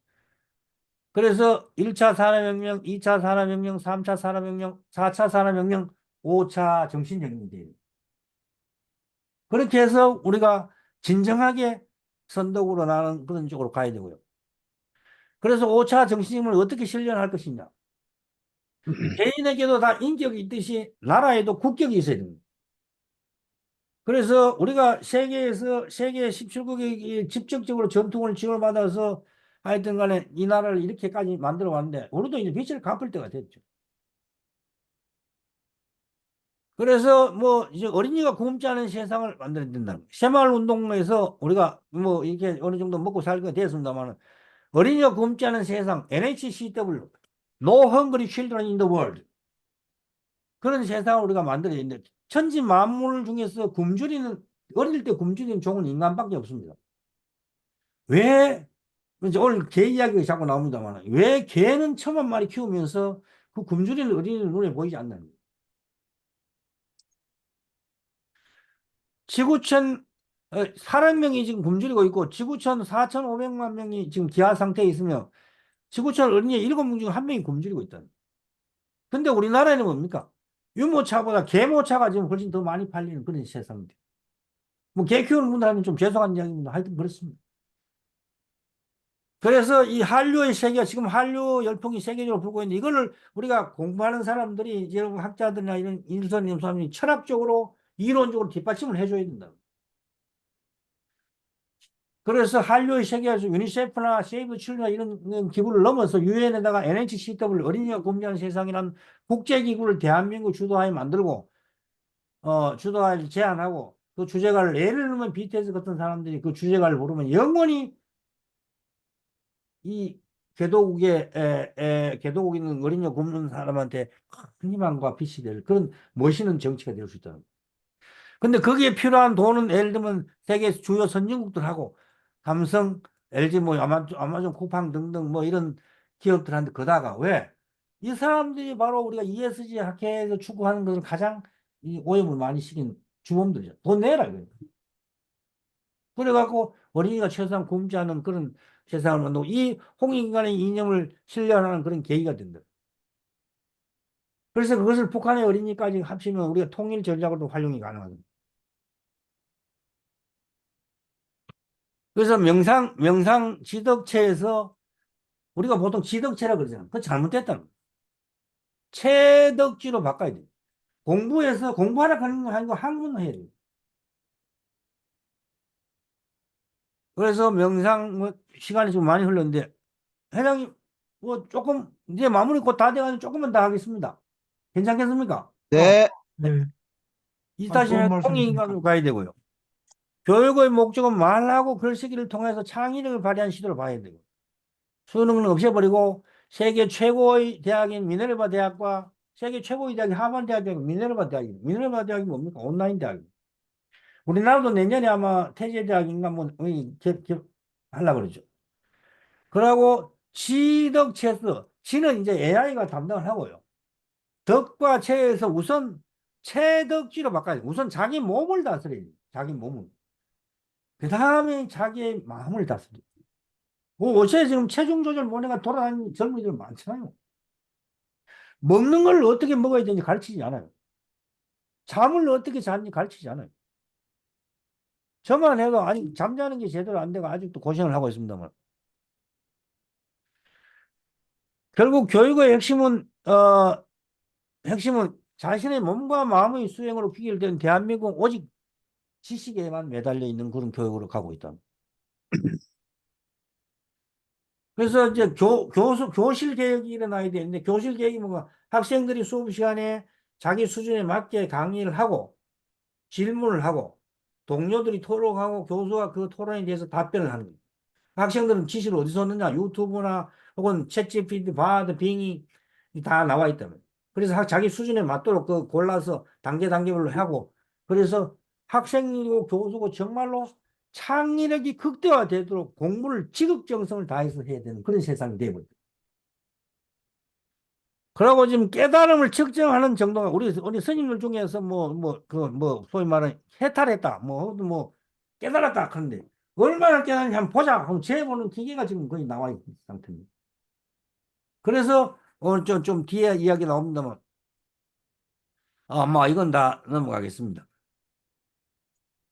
그래서 1차 산업혁명, 2차 산업혁명, 3차 산업혁명, 4차 산업혁명, 5차 정신혁명이 돼요. 그렇게 해서 우리가 진정하게 선덕으로 나는 그런 쪽으로 가야 되고요. 그래서 5차 정신혁명을 어떻게 실현할 것이냐. 개인에게도 다 인격이 있듯이 나라에도 국격이 있어야 됩니다. 그래서 우리가 세계 17국이 직접적으로 전통을 지원받아서 하여튼 간에 이 나라를 이렇게까지 만들어 왔는데 우리도 이제 빚을 갚을 때가 됐죠. 그래서 뭐 이제 어린이가 굶지 않은 세상을 만들어야 된다. 새마을 운동에서 우리가 뭐 이렇게 어느 정도 먹고 살게 됐습니다만 어린이가 굶지 않은 세상 NHCW No Hungry Children in the World 그런 세상을 우리가 만들어야 되는데 천지 만물 중에서 굶주리는 어릴 때 굶주리는 종은 인간밖에 없습니다. 왜 이제 오늘 개 이야기가 자꾸 나옵니다만 왜 개는 천만 마리 키우면서 그 굶주리는 어린이는 눈에 보이지 않는 거예요. 지구촌 400명이 지금 굶주리고 있고 지구촌 4,500만 명이 지금 기아 상태에 있으며 지구촌 어린이 7명 중 1명이 굶주리고 있다. 근데 우리나라에는 뭡니까? 유모차보다 개모차가 지금 훨씬 더 많이 팔리는 그런 세상입니다. 뭐 개 키우는 분들한테 좀 죄송한 이야기입니다. 하여튼 그렇습니다. 그래서 이 한류의 세계, 지금 한류 열풍이 세계적으로 불고 있는데 이거를 우리가 공부하는 사람들이 여러분 학자들이나 이런 인선 이런 사람이 철학적으로 이론적으로 뒷받침을 해줘야 된다. 그래서 한류의 세계에서 유니세프나 세이브 칠드런 이런 기구를 넘어서 유엔에다가 NHCW 어린이가 굶주리는 세상이라는 국제기구를 대한민국 주도하에 만들고 주도하에 제안하고 그 주제가를 예를 들면 BTS 같은 사람들이 그 주제가를 부르면 영원히 이 개도국 있는 어린이 굶는 사람한테 큰 희망과 빛이 될 그런 멋있는 정치가 될 수 있다는. 근데 거기에 필요한 돈은 예를 들면 세계 주요 선진국들하고 삼성, LG 뭐 아마존 쿠팡 등등 뭐 이런 기업들한테 거다가 왜? 이 사람들이 바로 우리가 ESG 학회에서 추구하는 것을 가장 이 오염을 많이 시킨 주범들이죠. 돈 내라 이거예요. 그래갖고 어린이가 최소한 굶지 않은 그런 세상을 만들고 이 홍익인간의 이념을 실현하는 그런 계기가 된다. 그래서 그것을 북한의 어린이까지 합치면 우리가 통일 전략으로도 활용이 가능합니다. 그래서 명상 지덕체에서 우리가 보통 지덕체라 그러잖아. 그거 잘못됐다는 거야. 체덕지로 바꿔야 돼. 공부해서 공부하라 하는 거 아니고 학문을 해야 돼. 그래서 명상 뭐 시간이 좀 많이 흘렀는데 회장님 뭐 조금 이제 마무리 곧 다 돼가지고 조금만 더 하겠습니다. 괜찮겠습니까? 네, 네. 좋은 24시간 말씀이십니다. 통일인간으로 가야 되고요. 교육의 목적은 말하고 글쓰기를 통해서 창의력을 발휘한 시도를 봐야 되고 수능은 없애버리고 세계 최고의 대학인 미네르바 대학과 세계 최고의 대학이 하버드 대학이 미네르바 대학입니다. 미네르바 대학이 뭡니까? 온라인 대학입니다. 우리나라도 내년에 아마 태제 대학인가 뭐 하려고 그러죠. 그러고 지덕 체스 지는 이제 AI가 담당을 하고요. 덕과 체에서 우선 체덕지로 바꿔야 돼. 우선 자기 몸을 다스려야 돼. 자기 몸을. 그 다음에 자기의 마음을 다스려. 뭐 어째 지금 체중 조절 모내가 돌아다니는 젊은이들 많잖아요. 먹는 걸 어떻게 먹어야 되는지 가르치지 않아요. 잠을 어떻게 자는지 가르치지 않아요. 저만 해도 아니 잠자는 게 제대로 안 되고 아직도 고생을 하고 있습니다만. 결국 교육의 핵심은 자신의 몸과 마음의 수행으로 귀결된 대한민국 오직 지식에만 매달려 있는 그런 교육으로 가고 있다. 그래서 이제 교실 개혁이 일어나야 되는데, 교실 개혁이 뭔가 학생들이 수업 시간에 자기 수준에 맞게 강의를 하고, 질문을 하고, 동료들이 토론하고, 교수가 그 토론에 대해서 답변을 하는 거예요. 학생들은 지식을 어디서 얻느냐? 유튜브나 혹은 챗GPT, 바드, 빙이 다 나와 있다면. 그래서 자기 수준에 맞도록 그 골라서 단계별로 하고, 그래서 학생이고 교수고 정말로 창의력이 극대화되도록 공부를 지극정성을 다해서 해야 되는 그런 세상이 되어버렸다. 그러고 지금 깨달음을 측정하는 정도가 우리 스님들 중에서 소위 말하는 해탈했다, 깨달았다 하는데 얼마나 깨달았는지 한번 보자 하면 재보는 기계가 지금 거의 나와 있는 상태입니다. 그래서 오늘 좀 뒤에 이야기 나옵니다만, 이건 다 넘어가겠습니다.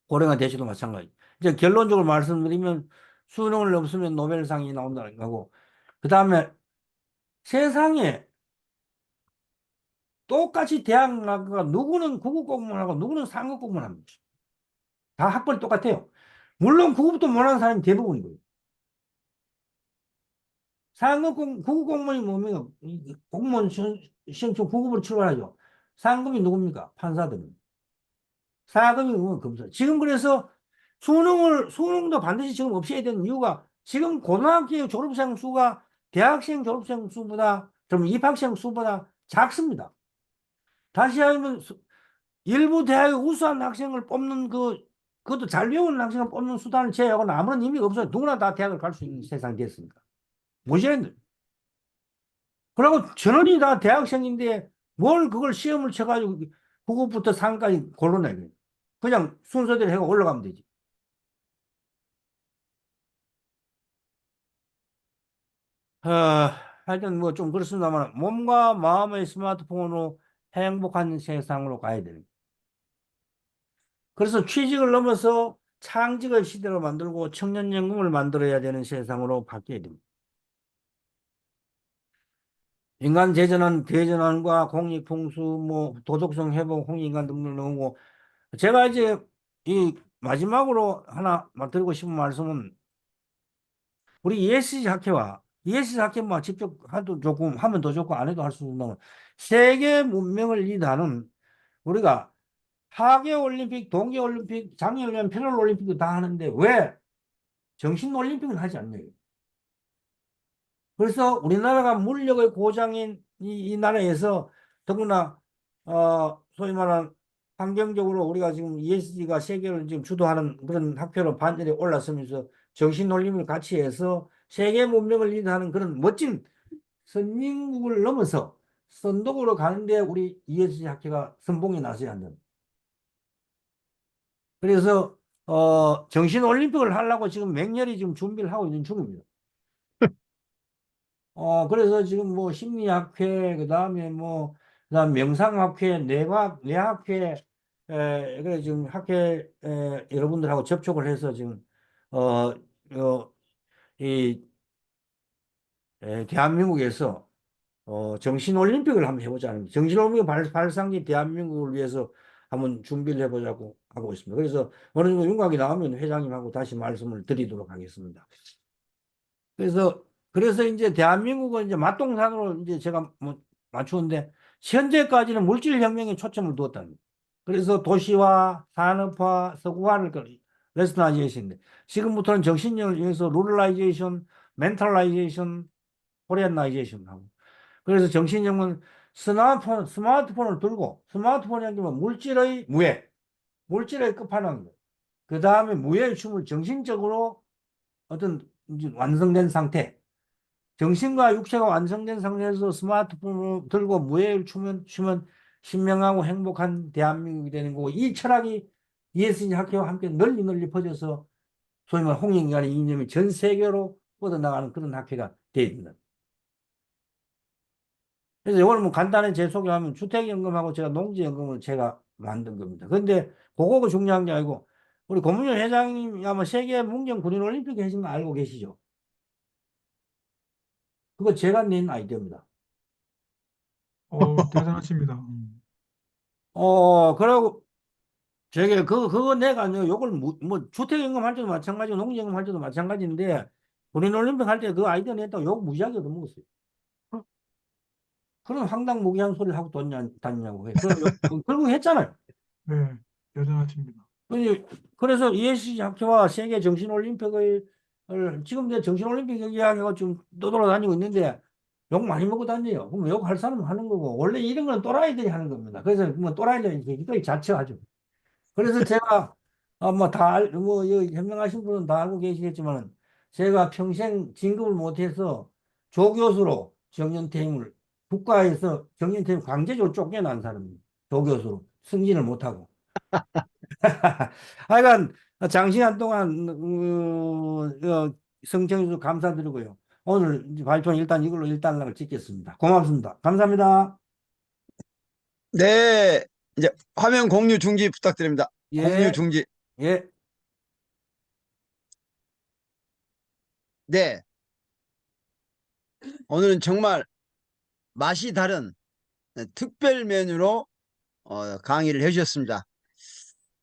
고령화 대시도 마찬가지. 이제 결론적으로 말씀드리면 수능을 넘으면 노벨상이 나온다는 거고, 그 다음에 세상에 똑같이 대학 나가 누구는 구급 공무원하고 누구는 상급 공무원합니다. 다 학벌이 똑같아요. 물론 구급도 못하는 사람이 대부분인 거예요. 구급 공무원이 뭡니까? 공무원 시험 중 구급으로 출발하죠. 상급이 누굽니까? 판사들입니다. 사급이 뭐 검사. 지금 그래서 수능도 반드시 지금 없애야 되는 이유가 지금 고등학교 졸업생 수가 대학생 졸업생 수보다, 좀 입학생 수보다 작습니다. 다시 하면 일부 대학의 우수한 학생을 뽑는 그것도 잘 배우는 학생을 뽑는 수단을 제외하고는 아무런 의미가 없어요. 누구나 다 대학을 갈 수 있는 세상이 됐으니까. 무시했는데. 그리고 전원이 다 대학생인데 뭘 그걸 시험을 쳐가지고 그것부터 상까지 골라내요. 그냥 순서대로 해가 올라가면 되지. 어, 하여튼 뭐 좀 그렇습니다만 몸과 마음의 스마트폰으로 행복한 세상으로 가야 되는. 그래서 취직을 넘어서 창직의 시대로 만들고 청년연금을 만들어야 되는 세상으로 바뀌어야 됩니다. 인간 재전환, 대전환과 공익풍수, 도덕성 회복, 홍익인간 등을 넣고, 제가 이제 이 마지막으로 하나 드리고 싶은 말씀은 우리 ESG 학회와 ESG 학회 직접 해도 좋고 하면 더 좋고 안 해도 할 수 있는 세계 문명을 리드하는 우리가 하계올림픽, 동계올림픽, 장애올림픽, 패럴올림픽도 다 하는데 왜 정신올림픽을 하지 않냐. 그래서 우리나라가 물력의 고장인 이 나라에서 더구나 소위 말하는 환경적으로 우리가 지금 ESG가 세계를 지금 주도하는 그런 학회로 반열에 올랐으면서 정신놀림을 같이 해서 세계 문명을 리드하는 그런 멋진 선진국을 넘어서 선도국으로 가는데 우리 ESG 학회가 선봉에 나서야 한다. 그래서 정신올림픽을 하려고 지금 맹렬히 지금 준비를 하고 있는 중입니다. 그래서 지금 심리학회, 그다음 명상학회, 뇌학회, 그래 지금 학회, 여러분들하고 접촉을 해서 지금, 어, 어, 이, 대한민국에서, 정신올림픽을 한번 해보자는, 정신올림픽 발상기 대한민국을 위해서 한번 준비를 해보자고 하고 있습니다. 그래서 어느 정도 윤곽이 나오면 회장님하고 다시 말씀을 드리도록 하겠습니다. 그래서 이제 대한민국은 이제 맞동산으로 이제 제가 맞추는데 현재까지는 물질혁명에 초점을 두었답니다. 그래서 도시화, 산업화, 서구화를 레스나이제이션인데 지금부터는 정신력을 위해서 루럴라이제이션, 멘탈라이제이션, 코리안나이제이션 하고 그래서 정신력은 스마트폰을 들고 스마트폰이 면 물질의 무해, 물질의 끝판왕, 그 다음에 무해의 춤을 정신적으로 어떤 이제 완성된 상태, 정신과 육체가 완성된 상태에서 스마트폰을 들고 무예를 추면 신명하고 행복한 대한민국이 되는 거고, 이 철학이 ESG 학회와 함께 널리 퍼져서 소위 말해 홍익인간의 이념이 전 세계로 뻗어나가는 그런 학회가 되어 있습니다. 그래서 이걸 간단히 제 소개하면 주택연금하고 제가 농지연금을 제가 만든 겁니다. 그런데 그거가 중요한 게 아니고 우리 고문현 회장님이 아마 세계 문경 군인 올림픽 하신 거 알고 계시죠? 그거 제가 낸 아이디어입니다. 대단하십니다. 그리고 저게 그거 내가 요걸 뭐 주택연금 할 때도 마찬가지고 농지연금 할 때도 마찬가지인데 본인 올림픽 할 때 그 아이디어 냈다고 욕 무지하게 얻어먹었어요. 그런 황당무계한 소리를 하고 다니냐고. 결국 했잖아요. 네, 여전하십니다. 그래서 ESG 학회와 세계 정신올림픽을 지금 내 정신올림픽 얘기하고 좀 떠돌아다니고 있는데 욕 많이 먹고 다녀요. 그럼 욕 할 사람은 하는 거고 원래 이런 건 또라이들이 하는 겁니다. 그래서 뭐 또라이들이 이거이 자처하죠. 그래서 제가 뭐다뭐 현명하신 분은 다 알고 계시겠지만 제가 평생 진급을 못해서 조교수로 정년퇴임을 국가에서 정년퇴임 강제적으로 쫓겨난 사람입니다. 조교수로 승진을 못하고. 하여간 장시간 동안 성청해 주셔서 감사드리고요. 오늘 발표는 일단 이걸로 일단락을 짓겠습니다. 고맙습니다. 감사합니다. 네, 이제 화면 공유 중지 부탁드립니다. 공유 예, 중지. 예. 네, 오늘은 정말 맛이 다른 특별 메뉴로 강의를 해주셨습니다.